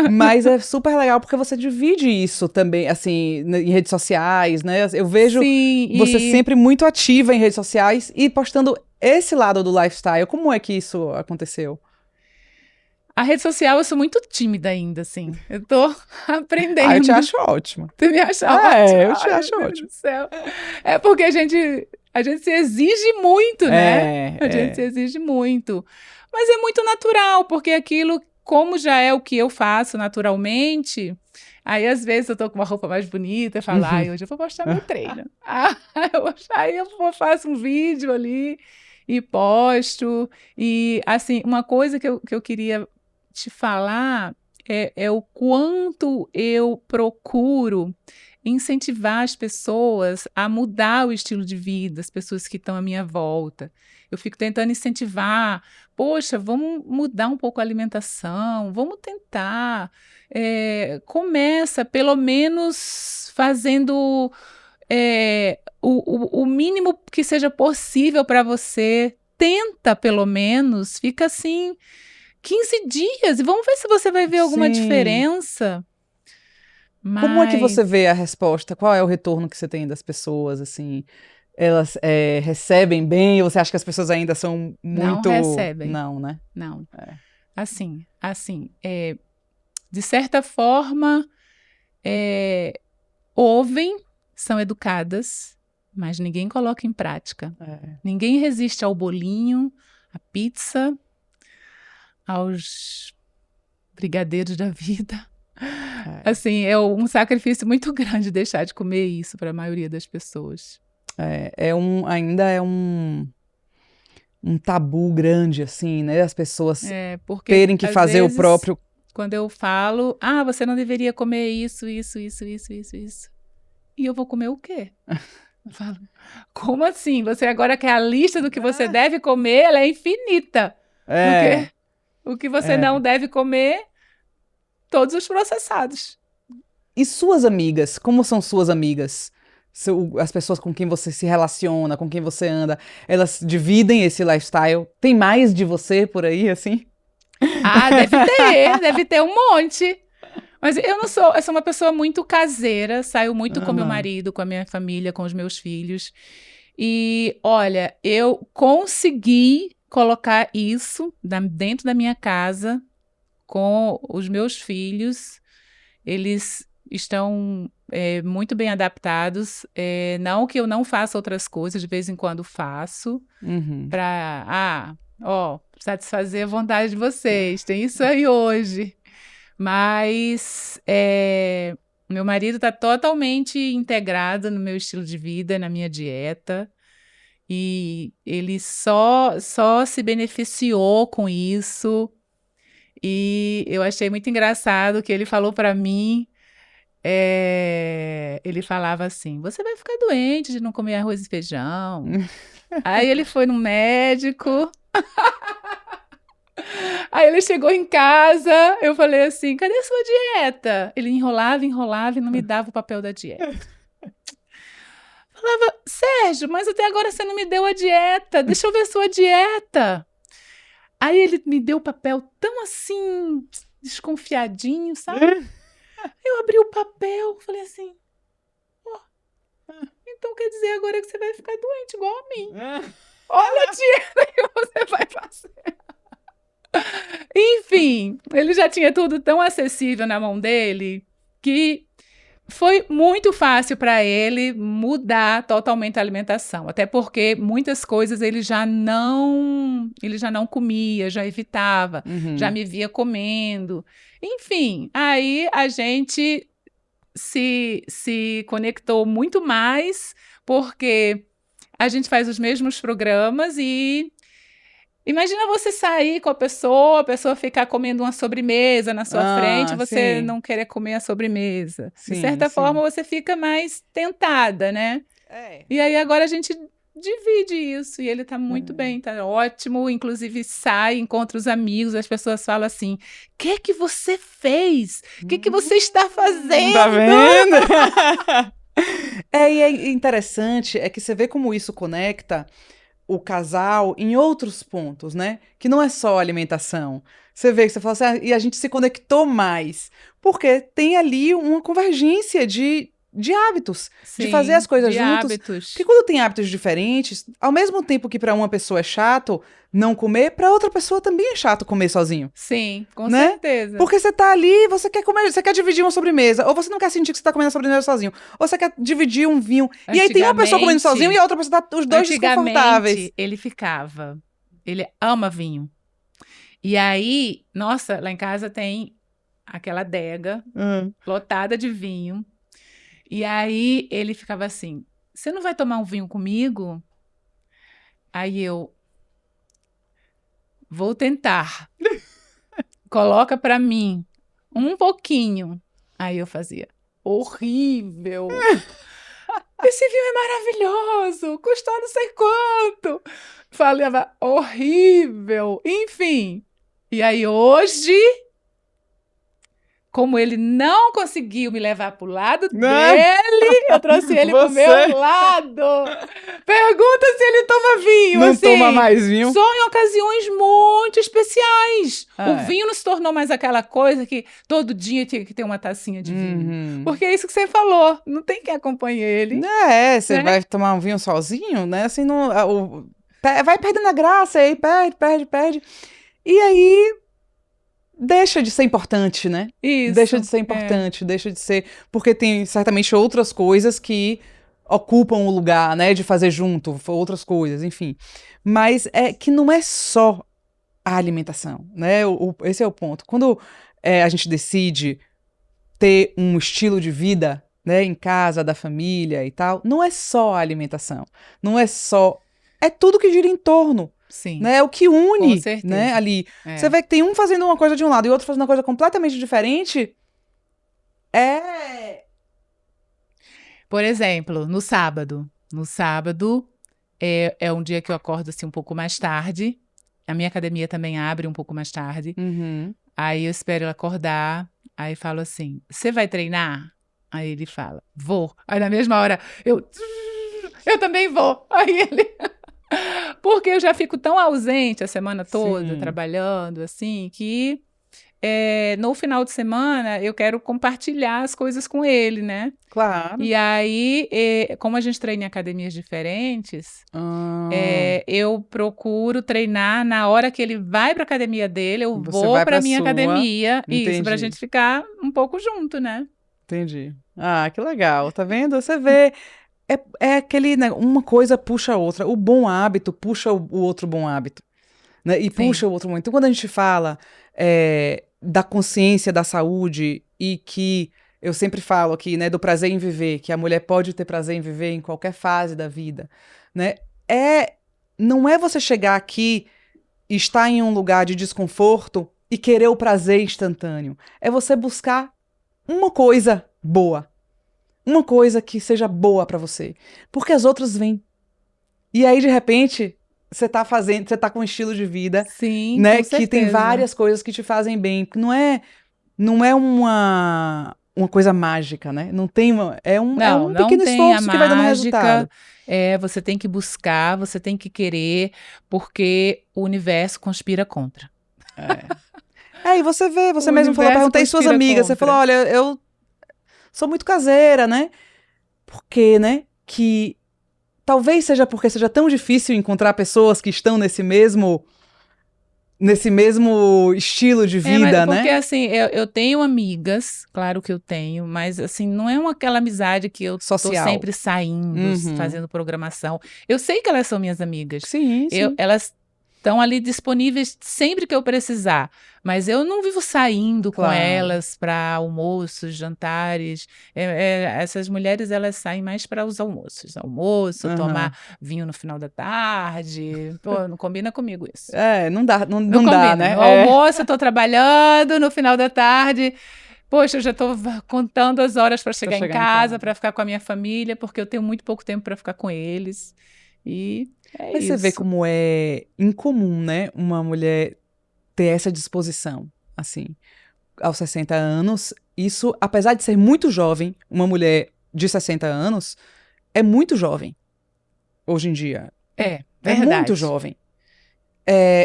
S1: Mas é super legal porque você divide isso também, assim, em redes sociais, né? Eu vejo
S2: Sim,
S1: você sempre muito ativa em redes sociais e postando esse lado do lifestyle. Como é que isso aconteceu?
S2: A rede social eu sou muito tímida ainda, assim. Eu tô aprendendo.
S1: Eu te acho ótima.
S2: Tu me acha ótima?
S1: Eu te acho
S2: Ai, meu Deus
S1: ótimo.
S2: do céu. É porque a gente se exige muito, né? A gente se exige muito. Mas é muito natural, porque aquilo, como já é o que eu faço naturalmente, aí às vezes eu tô com uma roupa mais bonita e falo, hoje eu vou postar meu treino. Aí eu faço um vídeo ali e posto. E, assim, uma coisa que eu queria te falar é o quanto eu procuro incentivar as pessoas a mudar o estilo de vida, as pessoas que estão à minha volta. Eu fico tentando incentivar, poxa, vamos mudar um pouco a alimentação, vamos tentar. Começa, pelo menos, fazendo o mínimo que seja possível para você. Tenta, pelo menos, fica assim 15 dias e vamos ver se você vai ver alguma diferença.
S1: Como é que você
S2: Mas
S1: vê a resposta? Qual é o retorno que você tem das pessoas, assim? Elas recebem bem ou você acha que as pessoas ainda são muito...
S2: não recebem.
S1: Não, né?
S2: Não. Assim, de certa forma, ouvem, são educadas, mas ninguém coloca em prática. Ninguém resiste ao bolinho, à pizza, aos brigadeiros da vida. Assim, é um sacrifício muito grande deixar de comer isso para a maioria das pessoas.
S1: Ainda é um tabu grande, assim, né? As pessoas terem que fazer
S2: vezes,
S1: o próprio...
S2: Quando eu falo, você não deveria comer isso. E eu vou comer o quê? Eu falo, como assim? Você agora quer a lista do que você deve comer? Ela é infinita. Porque o que você não deve comer, todos os processados.
S1: E suas amigas? Como são suas amigas? As pessoas com quem você se relaciona, com quem você anda, elas dividem esse lifestyle? Tem mais de você por aí, assim?
S2: Deve ter um monte. Mas eu sou uma pessoa muito caseira, saio muito com meu marido, com a minha família, com os meus filhos. E, olha, eu consegui colocar isso dentro da minha casa com os meus filhos. Eles estão muito bem adaptados. Não que eu não faça outras coisas, de vez em quando faço, para satisfazer a vontade de vocês. Tem isso aí hoje. Mas meu marido está totalmente integrado no meu estilo de vida, na minha dieta. E ele só se beneficiou com isso. E eu achei muito engraçado que ele falou para mim, ele falava assim, você vai ficar doente de não comer arroz e feijão. Aí ele foi no médico. Aí ele chegou em casa, eu falei assim, cadê a sua dieta? Ele enrolava e não me dava o papel da dieta. Falava, Sérgio, mas até agora você não me deu a dieta, deixa eu ver a sua dieta. Aí ele me deu o papel tão assim, desconfiadinho, sabe? Eu abri o papel, falei assim, Então quer dizer agora que você vai ficar doente igual a mim. Olha a dieta que você vai fazer. Enfim, ele já tinha tudo tão acessível na mão dele que foi muito fácil para ele mudar totalmente a alimentação, até porque muitas coisas ele já não comia, já evitava, já me via comendo. Enfim, aí a gente se conectou muito mais, porque a gente faz os mesmos programas e imagina você sair com a pessoa ficar comendo uma sobremesa na sua frente, você não querer comer a sobremesa. De certa forma, você fica mais tentada, né? E aí agora a gente divide isso e ele tá muito bem, tá ótimo. Inclusive sai, encontra os amigos, as pessoas falam assim: o que você fez? O que você está fazendo?
S1: Tá vendo? E é interessante, é que você vê como isso conecta o casal em outros pontos, né? Que não é só alimentação. Você vê que você fala assim, e a gente se conectou mais. Porque tem ali uma convergência de hábitos, de fazer as coisas juntos.
S2: Hábitos.
S1: Porque quando tem hábitos diferentes, ao mesmo tempo que para uma pessoa é chato não comer, para outra pessoa também é chato comer sozinho.
S2: Sim, com certeza.
S1: Porque você tá ali, você quer comer, você quer dividir uma sobremesa, ou você não quer sentir que você tá comendo a sobremesa sozinho, ou você quer dividir um vinho. E aí tem uma pessoa comendo sozinho e a outra pessoa tá os dois desconfortáveis.
S2: Ele ama vinho. E aí, nossa, lá em casa tem aquela adega lotada de vinho. E aí ele ficava assim: você não vai tomar um vinho comigo? Aí eu: vou tentar. Coloca pra mim um pouquinho. Aí eu fazia: horrível. Esse vinho é maravilhoso. Custou não sei quanto. Falava: horrível. Enfim. E aí hoje, como ele não conseguiu me levar pro lado dele, eu trouxe ele pro meu lado. Pergunta se ele toma vinho.
S1: Não toma mais vinho?
S2: Só em ocasiões muito especiais. O vinho não se tornou mais aquela coisa que todo dia tinha que ter uma tacinha de vinho. Porque é isso que você falou. Não tem quem acompanhe ele.
S1: Você vai tomar um vinho sozinho, né? Assim, não, vai perdendo a graça, aí perde. E aí deixa de ser importante, né?
S2: Isso.
S1: Deixa de ser importante, deixa de ser... Porque tem certamente outras coisas que ocupam o lugar, né? De fazer junto, outras coisas, enfim. Mas é que não é só a alimentação, né? Esse é o ponto. Quando a gente decide ter um estilo de vida, né? Em casa, da família e tal, não é só a alimentação. Não é só... É tudo que gira em torno.
S2: Sim.
S1: Né? O que une,
S2: com certeza.
S1: Né? Ali. Você vê que tem um fazendo uma coisa de um lado e outro fazendo uma coisa completamente diferente.
S2: Por exemplo, no sábado. No sábado é um dia que eu acordo assim um pouco mais tarde. A minha academia também abre um pouco mais tarde. Aí eu espero ele acordar. Aí falo assim: você vai treinar? Aí ele fala: vou. Aí na mesma hora eu também vou. Aí ele... Porque eu já fico tão ausente a semana toda, trabalhando, assim, que no final de semana eu quero compartilhar as coisas com ele, né?
S1: Claro.
S2: E aí, como a gente treina em academias diferentes, eu procuro treinar na hora que ele vai para a academia dele, eu vou para a minha academia.
S1: Entendi.
S2: Isso, para a gente ficar um pouco junto, né?
S1: Entendi. Ah, que legal. Tá vendo? Você vê... É aquele, né, uma coisa puxa a outra. O bom hábito puxa o outro bom hábito. Né? E puxa o outro muito. Então, quando a gente fala da consciência da saúde e que eu sempre falo aqui, né, do prazer em viver, que a mulher pode ter prazer em viver em qualquer fase da vida, né? Não é você chegar aqui e estar em um lugar de desconforto e querer o prazer instantâneo. É você buscar uma coisa boa. Uma coisa que seja boa pra você. Porque as outras vêm. E aí, de repente, você tá com um estilo de vida,
S2: Sim,
S1: né,
S2: com certeza.
S1: que tem várias coisas que te fazem bem. Não é uma coisa mágica, né? Não tem é um pequeno esforço que vai dando resultado.
S2: Você tem que buscar, você tem que querer, porque o universo conspira contra.
S1: E você vê, você mesmo falou, perguntei suas amigas, você falou, olha, eu sou muito caseira, né? Por quê, né? que talvez seja porque seja tão difícil encontrar pessoas que estão nesse mesmo estilo de vida,
S2: porque,
S1: né?
S2: assim, eu tenho amigas, claro que eu tenho, mas, assim, não é aquela amizade que eu tô
S1: Social.
S2: sempre saindo, fazendo programação. Eu sei que elas são minhas amigas.
S1: Sim, sim.
S2: Elas estão ali disponíveis sempre que eu precisar, mas eu não vivo saindo com elas para almoços, jantares. Essas mulheres, elas saem mais para os almoços. Tomar vinho no final da tarde. Pô, não combina comigo isso.
S1: Não dá, não
S2: combina,
S1: dá, né?
S2: No almoço, eu tô trabalhando, no final da tarde... Poxa, eu já estou contando as horas para chegar em casa, para ficar com a minha família, porque eu tenho muito pouco tempo para ficar com eles. E
S1: Mas
S2: isso.
S1: você vê como é incomum, né? Uma mulher ter essa disposição, assim, aos 60 anos. Isso, apesar de ser muito jovem, uma mulher de 60 anos é muito jovem, hoje em dia.
S2: Verdade.
S1: É muito jovem.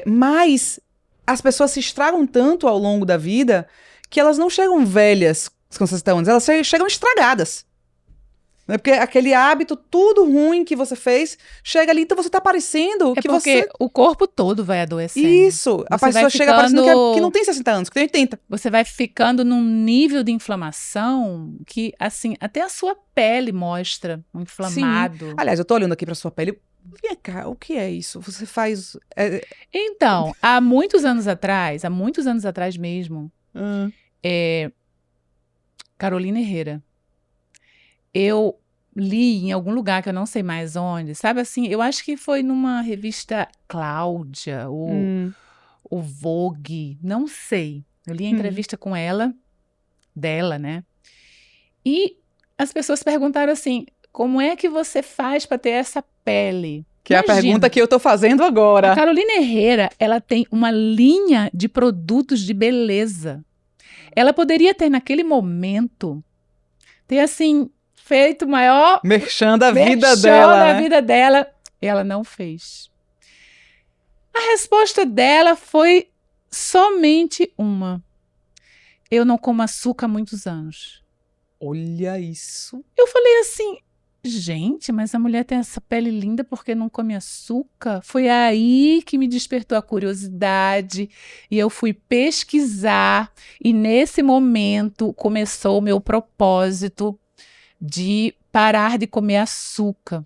S1: Mas as pessoas se estragam tanto ao longo da vida que elas não chegam velhas com 60 anos, elas chegam estragadas. Né? Porque aquele hábito, tudo ruim que você fez, chega ali, então você tá parecendo que
S2: porque o corpo todo vai adoecendo.
S1: Isso. A pessoa chega parecendo que não tem 60 anos, que tem 80.
S2: Você vai ficando num nível de inflamação que, assim, até a sua pele mostra um inflamado.
S1: Sim. Aliás, eu tô olhando aqui pra sua pele. Vem cá, o que é isso? Você faz...
S2: Então, há muitos anos atrás mesmo, Carolina Herrera. Eu li em algum lugar que eu não sei mais onde, sabe assim, eu acho que foi numa revista Cláudia, o Vogue, não sei. Eu li a entrevista com dela, né? E as pessoas perguntaram assim, como é que você faz para ter essa pele?
S1: Que Imagina, é a pergunta que eu tô fazendo agora.
S2: A Carolina Herrera, ela tem uma linha de produtos de beleza. Ela poderia ter, naquele momento, assim, feito o maior...
S1: Merchan da vida dela, né?
S2: vida dela. Ela não fez. A resposta dela foi somente uma. Eu não como açúcar há muitos anos.
S1: Olha isso.
S2: Eu falei assim, gente, mas a mulher tem essa pele linda porque não come açúcar? Foi aí que me despertou a curiosidade e eu fui pesquisar e nesse momento começou o meu propósito de parar de comer açúcar.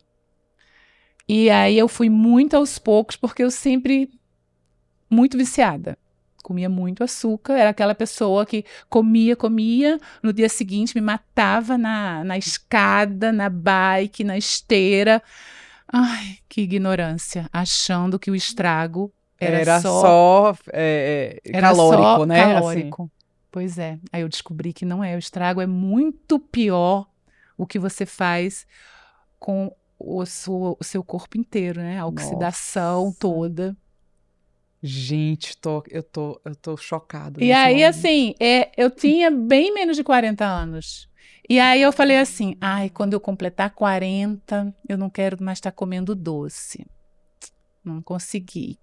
S2: E aí eu fui muito aos poucos, porque eu sempre muito viciada. Comia muito açúcar, era aquela pessoa que comia, no dia seguinte me matava na escada, na bike, na esteira. Ai, que ignorância, achando que o estrago era só
S1: calórico, né?
S2: Calórico. Assim. Pois é, aí eu descobri que não é, o estrago é muito pior o que você faz com o seu corpo inteiro, né? A oxidação toda.
S1: Gente, eu tô chocada.
S2: E aí, assim, eu tinha bem menos de 40 anos. E aí eu falei assim, quando eu completar 40, eu não quero mais estar comendo doce. Não consegui.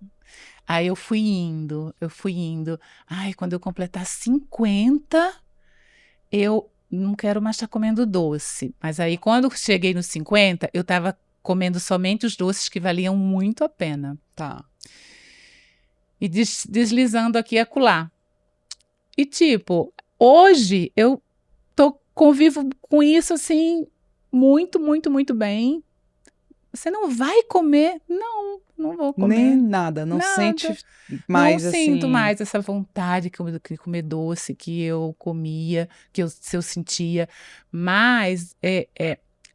S2: Aí eu fui indo. Quando eu completar 50, eu não quero mais estar comendo doce. Mas aí, quando cheguei nos 50, eu estava comendo somente os doces que valiam muito a pena.
S1: Tá.
S2: E deslizando aqui e acolá. E, tipo, hoje eu convivo com isso, assim, muito, muito, muito bem. Você não vai comer? Não vou comer.
S1: Nem nada, não sente mais, assim...
S2: Não sinto mais essa vontade de comer doce que eu comia, que eu sentia. Mas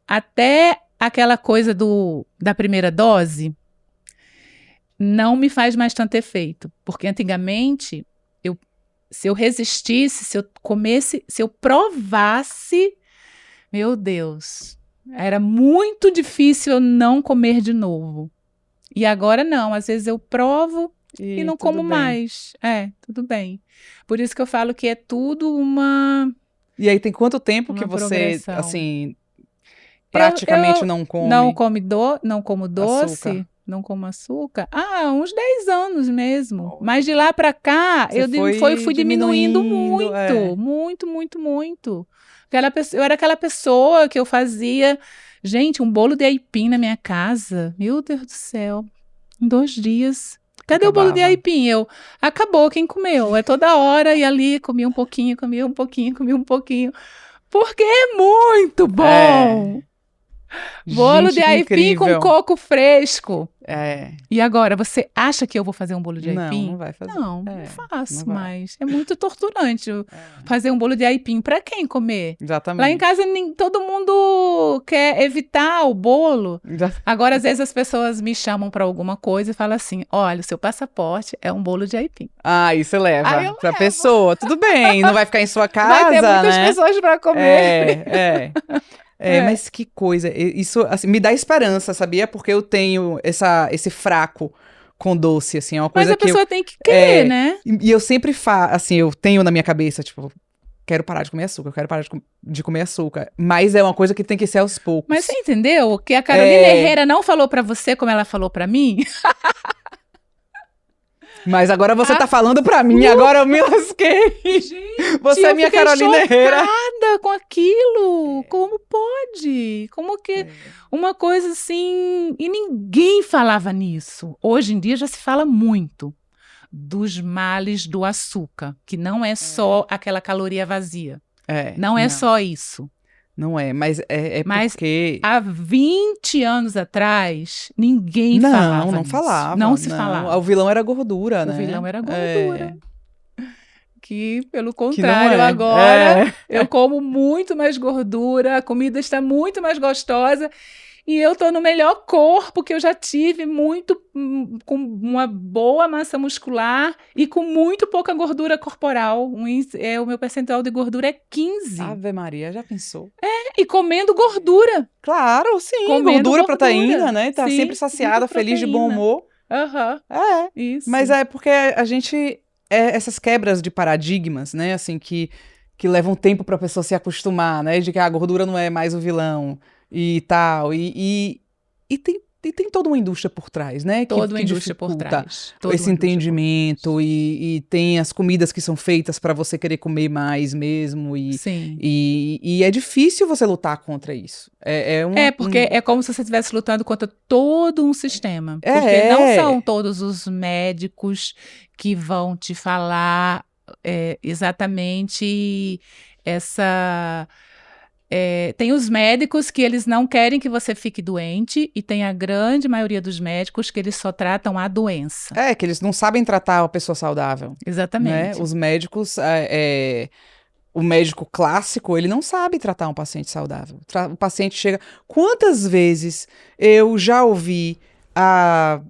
S2: até aquela coisa da primeira dose não me faz mais tanto efeito. Porque antigamente, se eu resistisse, se eu comesse, se eu provasse, meu Deus, era muito difícil eu não comer de novo. E agora não, às vezes eu provo e não como mais. Tudo bem. Por isso que eu falo que é tudo uma...
S1: E aí tem quanto tempo que você, assim, praticamente não come?
S2: Não como doce. Açúcar. Não como açúcar? Uns 10 anos mesmo. Mas de lá para cá, eu fui diminuindo muito. Muito, muito, muito. Eu era aquela pessoa que eu fazia Gente, um bolo de aipim na minha casa. Meu Deus do céu. Em 2 dias. Cadê o bolo de
S1: Acabava.
S2: aipim? Acabou, quem comeu? É toda hora e ali comia um pouquinho, comia um pouquinho, comia um pouquinho. Porque é muito bom. Bolo
S1: Gente,
S2: de
S1: que
S2: aipim com
S1: incrível.
S2: coco fresco.
S1: É.
S2: E agora, você acha que eu vou fazer um bolo de
S1: Não,
S2: aipim?
S1: não vai fazer.
S2: Não,
S1: É,
S2: não faço
S1: não vai.
S2: mais. É muito torturante
S1: É,
S2: fazer um bolo de aipim. Pra quem comer?
S1: exatamente.
S2: Lá em casa, todo mundo quer evitar o bolo. Agora, às vezes, as pessoas me chamam pra alguma coisa e falam assim, olha, o seu passaporte é um bolo de aipim.
S1: Aí você leva
S2: Aí eu
S1: pra pessoa. Tudo bem, não vai ficar em sua casa,
S2: Vai ter muitas
S1: né?
S2: pessoas pra comer. É.
S1: Mas que coisa. Isso assim, me dá esperança, sabia? Porque eu tenho esse fraco com doce, assim. É uma
S2: Mas
S1: coisa
S2: a
S1: que
S2: pessoa tem que querer, né?
S1: E eu sempre assim, eu tenho na minha cabeça, tipo, quero parar de comer açúcar, eu quero parar de comer açúcar. Mas é uma coisa que tem que ser aos poucos.
S2: Mas você entendeu? O que a Carolina Herrera não falou pra você como ela falou pra mim?
S1: Mas agora você tá falando pra mim, agora eu me lasquei.
S2: Gente,
S1: Você é
S2: eu
S1: minha
S2: fiquei
S1: Carolina Herrera.
S2: chocada com aquilo. Como pode? Como que uma coisa assim... E ninguém falava nisso. Hoje em dia já se fala muito dos males do açúcar, que não é só aquela caloria vazia. Não é só isso.
S1: Não é, mas
S2: Mas
S1: porque...
S2: há 20 anos atrás, ninguém falava
S1: Não
S2: nisso.
S1: falava.
S2: Não se falava.
S1: O vilão era gordura, né?
S2: O vilão era gordura. Que, pelo
S1: Que não
S2: contrário,
S1: é.
S2: agora eu como muito mais gordura, a comida está muito mais gostosa e eu tô no melhor corpo que eu já tive, com uma boa massa muscular e com muito pouca gordura corporal. O meu percentual de gordura é 15.
S1: Ave Maria, já pensou?
S2: E comendo gordura.
S1: Claro, sim.
S2: Comendo
S1: Gordura, proteína, né? Tá
S2: Sim,
S1: sempre saciada,
S2: muita
S1: feliz, de bom
S2: proteína.
S1: humor.
S2: Isso.
S1: Mas é porque a gente... essas quebras de paradigmas, né? Assim, que levam tempo pra pessoa se acostumar, né? De que a gordura não é mais o vilão e tal. E tem toda uma indústria por trás, né?
S2: Toda uma
S1: que
S2: indústria por
S1: dificulta
S2: trás.
S1: esse entendimento. E tem as comidas que são feitas pra você querer comer mais mesmo.
S2: Sim.
S1: E é difícil você lutar contra isso.
S2: Porque é como se você estivesse lutando contra todo um sistema. Porque não são todos os médicos que vão te falar exatamente essa... tem os médicos que eles não querem que você fique doente e tem a grande maioria dos médicos que eles só tratam a doença.
S1: Que eles não sabem tratar a pessoa saudável.
S2: Exatamente.
S1: Né? Os médicos... O médico clássico, ele não sabe tratar um paciente saudável. O paciente chega... Quantas vezes eu já ouvi há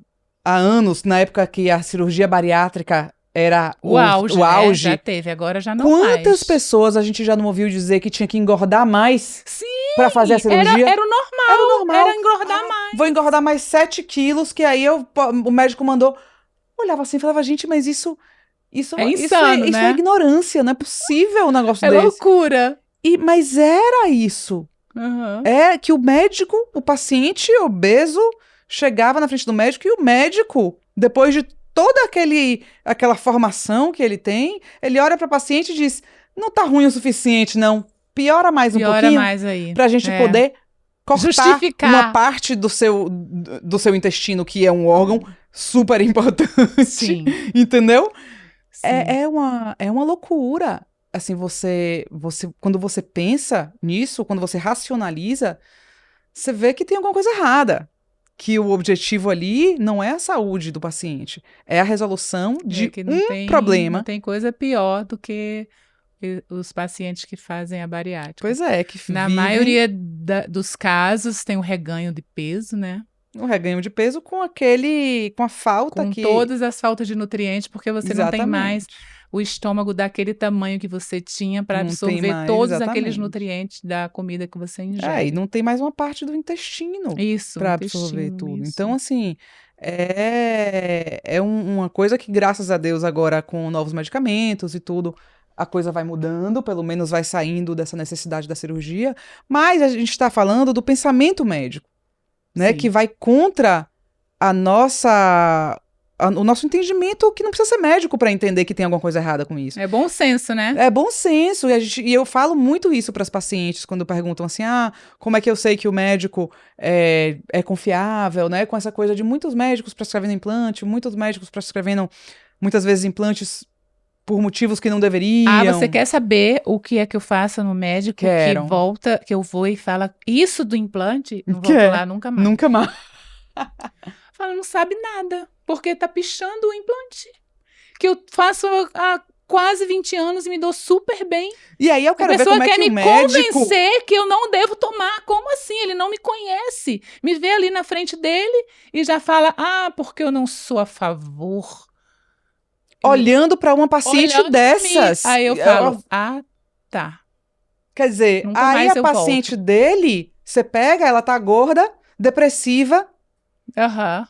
S1: anos, na época que a cirurgia bariátrica era o auge.
S2: Já teve, agora já não
S1: Quantas
S2: mais.
S1: pessoas a gente já não ouviu dizer que tinha que engordar mais
S2: Sim,
S1: pra fazer a cirurgia?
S2: Era o normal. Era engordar mais.
S1: Vou engordar mais 7 quilos, que aí o médico mandou... Olhava assim e falava, gente, mas isso
S2: é insano,
S1: isso é ignorância, não é possível um negócio desse.
S2: É loucura.
S1: Mas era isso.
S2: Uhum.
S1: É que o paciente obeso, chegava na frente do médico e o médico, depois de toda aquela formação que ele tem, ele olha para o paciente e diz, não tá ruim o suficiente, não. Piora mais um pouquinho.
S2: Mais aí.
S1: Pra gente poder cortar
S2: justificar
S1: uma parte do seu intestino, que é um órgão super importante.
S2: Sim.
S1: Entendeu?
S2: Sim.
S1: É uma loucura. Assim, quando você pensa nisso, quando você racionaliza, você vê que tem alguma coisa errada. Que o objetivo ali não é a saúde do paciente, é a resolução de problema.
S2: Não tem coisa pior do que os pacientes que fazem a bariátrica.
S1: Pois é,
S2: na maioria dos casos tem um reganho de peso, né?
S1: Um reganho de peso com a falta
S2: com todas as faltas de nutrientes, porque você não tem mais o estômago daquele tamanho que você tinha para absorver todos aqueles nutrientes da comida que você ingere.
S1: E não tem mais uma parte do intestino para absorver tudo.
S2: Isso.
S1: Então, assim, uma coisa que, graças a Deus, agora com novos medicamentos e tudo, a coisa vai mudando, pelo menos vai saindo dessa necessidade da cirurgia, mas a gente está falando do pensamento médico, né, que vai contra a nossa o nosso entendimento que não precisa ser médico para entender que tem alguma coisa errada com isso.
S2: É bom senso, né?
S1: É bom senso, e eu falo muito isso para as pacientes quando perguntam assim, como é que eu sei que o médico é confiável, né? Com essa coisa de muitos médicos prescrevendo implante, muitos médicos prescrevendo, muitas vezes, implantes por motivos que não deveriam.
S2: Você quer saber o que é que eu faço no médico que eu vou e fala isso do implante? Não volto lá nunca mais.
S1: Nunca mais.
S2: Fala, não sabe nada, porque tá pichando o implante. Que eu faço há quase 20 anos e me dou super bem.
S1: E aí eu quero ver como é que o médico...
S2: A pessoa quer me convencer que eu não devo tomar. Como assim? Ele não me conhece. Me vê ali na frente dele e já fala, porque eu não sou a favor.
S1: Olhando para uma paciente dessas.
S2: Aí eu falo, tá.
S1: Quer dizer, aí a paciente dele, você pega, ela tá gorda, depressiva,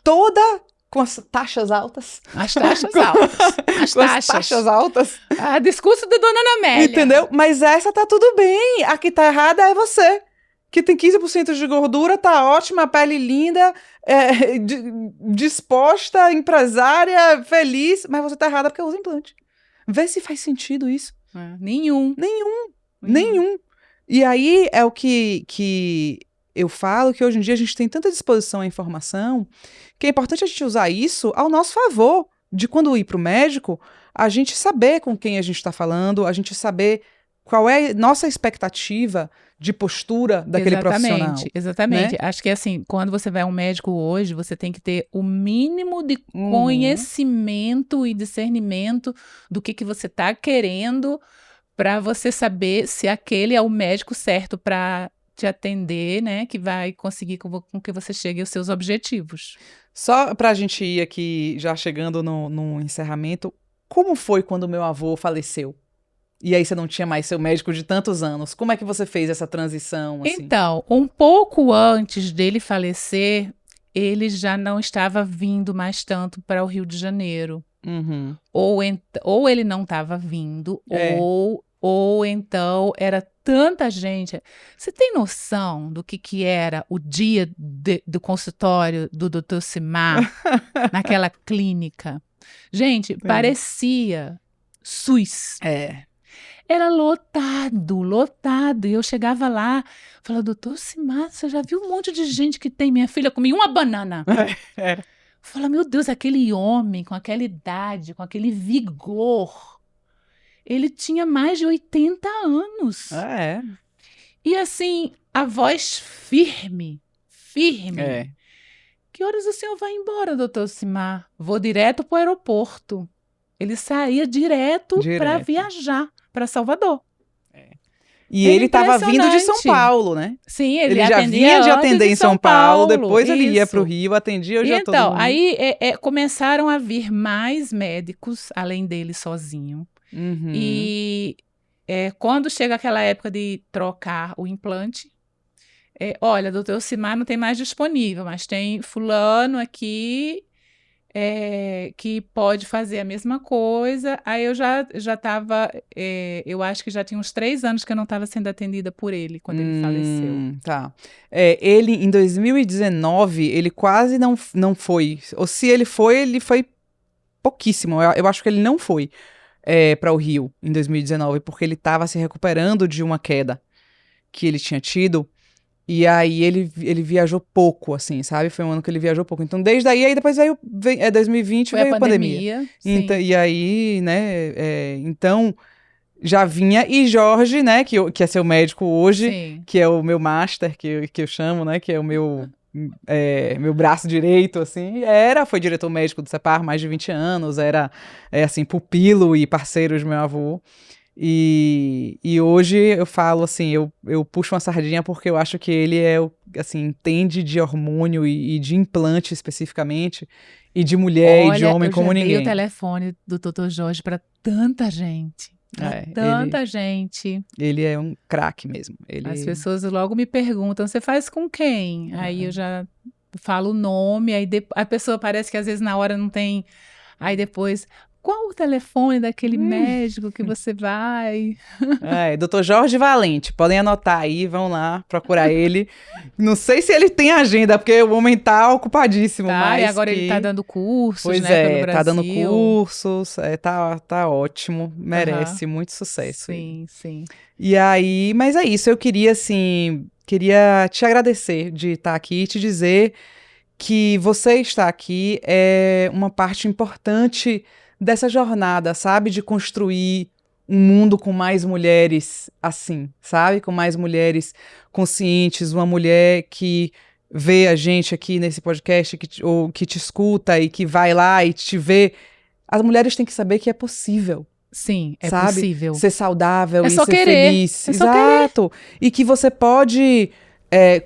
S1: toda com as taxas altas.
S2: As taxas altas.
S1: As taxas altas.
S2: Discurso da dona Ana Amélia.
S1: Entendeu? Mas essa tá tudo bem. A que tá errada é você. Que tem 15% de gordura, tá ótima, pele linda, disposta, empresária, feliz, mas você tá errada porque usa implante. Vê se faz sentido isso.
S2: Nenhum.
S1: E aí é o que eu falo, que hoje em dia a gente tem tanta disposição à informação, que é importante a gente usar isso ao nosso favor, de quando ir pro médico, a gente saber com quem a gente está falando, a gente saber qual é a nossa expectativa de postura daquele profissional.
S2: Exatamente. Né? Acho que assim, quando você vai a um médico hoje, você tem que ter o mínimo de conhecimento e discernimento do que você está querendo para você saber se aquele é o médico certo para te atender, né? Que vai conseguir com que você chegue aos seus objetivos.
S1: Só para a gente ir aqui, já chegando no encerramento, como foi quando o meu avô faleceu? E aí você não tinha mais seu médico de tantos anos. Como é que você fez essa transição? Assim?
S2: Então, um pouco antes dele falecer, ele já não estava vindo mais tanto para o Rio de Janeiro.
S1: Uhum.
S2: Ou ele não estava vindo, ou então era tanta gente. Você tem noção do que era o dia do consultório do Dr. Simar naquela clínica? Gente, parecia SUS. Era lotado. E eu chegava lá, falava, doutor Simar, você já viu um monte de gente que tem? Minha filha comia uma banana.
S1: Era.
S2: Falava, meu Deus, aquele homem com aquela idade, com aquele vigor, ele tinha mais de 80 anos. E assim, a voz firme. Que horas o senhor vai embora, doutor Simar? Vou direto para o aeroporto. Ele saía direto. para viajar para Salvador.
S1: E ele estava vindo de São Paulo, né?
S2: Sim,
S1: ele já vinha de atender em São Paulo, depois ele ia para o Rio, atendia já todo mundo.
S2: Então, aí começaram a vir mais médicos, além dele sozinho.
S1: Uhum.
S2: E quando chega aquela época de trocar o implante, olha, doutor Simar não tem mais disponível, mas tem fulano aqui que pode fazer a mesma coisa. Aí eu já estava, eu acho que já tinha uns 3 anos que eu não estava sendo atendida por ele, quando ele faleceu.
S1: Tá. Ele, em 2019, ele quase não foi. Ou se ele foi pouquíssimo. Eu acho que ele não foi para o Rio em 2019, porque ele estava se recuperando de uma queda que ele tinha tido. E aí ele viajou pouco, assim, sabe? Foi um ano que ele viajou pouco. Então, desde aí depois veio 2020, veio a pandemia. Então, e aí, né, então, já vinha. E Jorge, né, que é seu médico hoje, que é o meu master, que eu chamo, né, que é o meu braço direito, assim, foi diretor médico do CEPAR mais de 20 anos, era, assim, pupilo e parceiro de meu avô. E hoje eu falo assim, eu puxo uma sardinha porque eu acho que ele assim, entende de hormônio e de implante especificamente, e de mulher e de homem como ninguém.
S2: Eu já dei o telefone do Dr. Jorge para tanta gente. Gente.
S1: Ele é um craque mesmo.
S2: As pessoas logo me perguntam, você faz com quem? Aí eu já falo o nome, aí a pessoa parece que às vezes na hora não tem... Aí depois, qual o telefone daquele médico que você vai?
S1: Dr. Jorge Valente, podem anotar aí, vão lá procurar ele. Não sei se ele tem agenda, porque o homem tá ocupadíssimo, mas
S2: E agora ele tá dando cursos,
S1: pois
S2: né, pelo
S1: tá dando
S2: Brasil.
S1: cursos, tá ótimo, merece muito sucesso.
S2: Sim, sim.
S1: E aí, mas é isso, eu queria te agradecer de estar aqui e te dizer que você estar aqui é uma parte importante dessa jornada, sabe? De construir um mundo com mais mulheres assim, sabe? Com mais mulheres conscientes, uma mulher que vê a gente aqui nesse podcast, ou que te escuta e que vai lá e te vê. As mulheres têm que saber que é possível.
S2: Sim, é
S1: sabe?
S2: Possível.
S1: Ser saudável
S2: É
S1: e
S2: só
S1: ser
S2: querer.
S1: feliz.
S2: É só
S1: Exato. E que você pode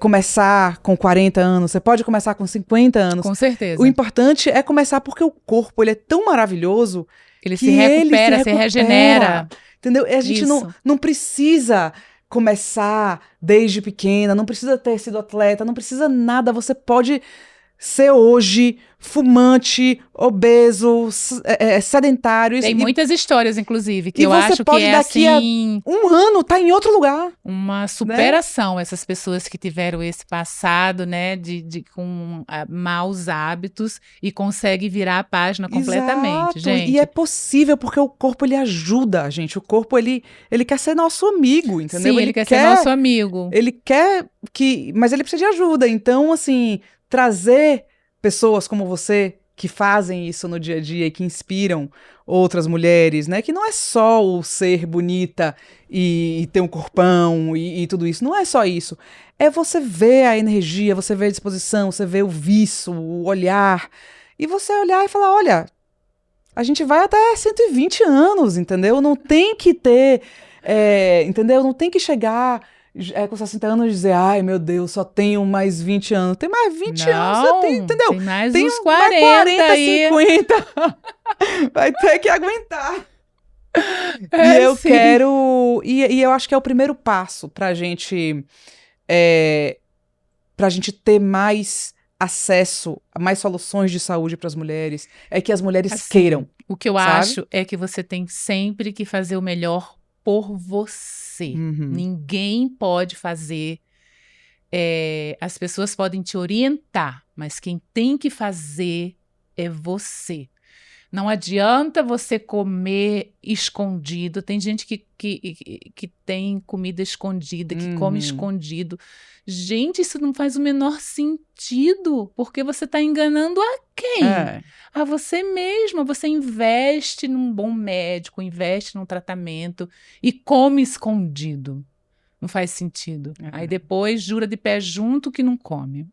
S1: começar com 40 anos, você pode começar com 50 anos.
S2: Com certeza.
S1: O importante é começar porque o corpo ele é tão maravilhoso
S2: ele
S1: que
S2: se recupera,
S1: ele
S2: se regenera.
S1: Entendeu? E a gente não precisa começar desde pequena, não precisa ter sido atleta, não precisa nada. Você pode ser hoje fumante, obeso, sedentário.
S2: Tem muitas histórias, inclusive, que
S1: e
S2: eu
S1: você
S2: acho
S1: pode
S2: que é
S1: daqui
S2: assim...
S1: a um ano tá em outro lugar.
S2: Uma superação, né? Essas pessoas que tiveram esse passado, né, com maus hábitos e conseguem virar a página completamente, gente.
S1: E é possível porque o corpo, ele ajuda a gente. O corpo, ele quer ser nosso amigo, entendeu?
S2: Sim, ele quer ser nosso amigo.
S1: Ele quer mas ele precisa de ajuda. Então, assim, trazer pessoas como você que fazem isso no dia a dia e que inspiram outras mulheres, né? Que não é só o ser bonita e ter um corpão e tudo isso. Não é só isso. É você ver a energia, você ver a disposição, você ver o viço, o olhar. E você olhar e falar, olha, a gente vai até 120 anos, entendeu? Não tem que ter, entendeu? Não tem que chegar... com 60 anos e dizer, ai meu Deus, só tenho mais 20 anos. Tem mais 20 anos, você tem, entendeu?
S2: Tem mais
S1: tem
S2: uns 40,
S1: mais 40
S2: aí.
S1: 50. Vai ter que aguentar. E eu
S2: sim.
S1: quero... E eu acho que é o primeiro passo pra gente... pra gente ter mais acesso a mais soluções de saúde para as mulheres. É que as mulheres
S2: assim,
S1: queiram.
S2: O que eu
S1: sabe?
S2: acho é que você tem sempre que fazer o melhor por você. Ninguém pode fazer. As pessoas podem te orientar, mas quem tem que fazer é você. Não adianta você comer escondido. Tem gente que tem comida escondida, que come escondido. Gente, isso não faz o menor sentido, porque você está enganando a quem? A você mesma. Você investe num bom médico, investe num tratamento e come escondido. Não faz sentido. Aí depois jura de pé junto que não come.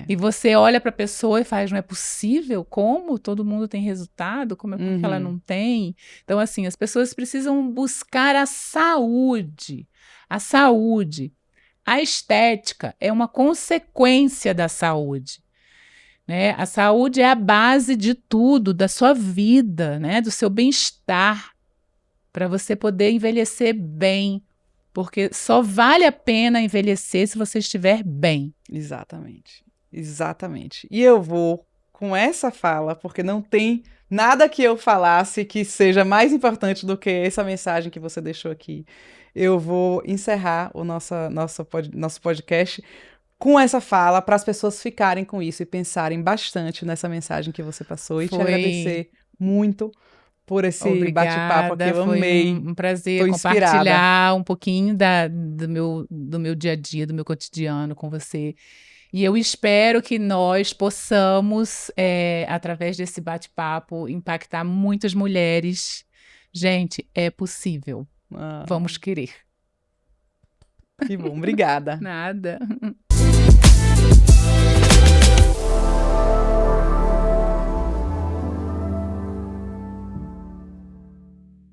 S2: E você olha para a pessoa e faz, não é possível? Como? Todo mundo tem resultado? Como é que ela não tem? Então, assim, as pessoas precisam buscar a saúde. A saúde. A estética é uma consequência da saúde. Né? A saúde é a base de tudo, da sua vida, né? Do seu bem-estar, para você poder envelhecer bem. Porque só vale a pena envelhecer se você estiver bem.
S1: Exatamente. E eu vou com essa fala, porque não tem nada que eu falasse que seja mais importante do que essa mensagem que você deixou aqui. Eu vou encerrar o nosso podcast com essa fala para as pessoas ficarem com isso e pensarem bastante nessa mensagem que você passou. E te agradecer muito por esse bate-papo aqui, eu amei.
S2: Foi um prazer compartilhar um pouquinho do meu dia a dia, do meu cotidiano com você. E eu espero que nós possamos, através desse bate-papo, impactar muitas mulheres. Gente, é possível. Vamos querer.
S1: Que bom, obrigada.
S2: Nada.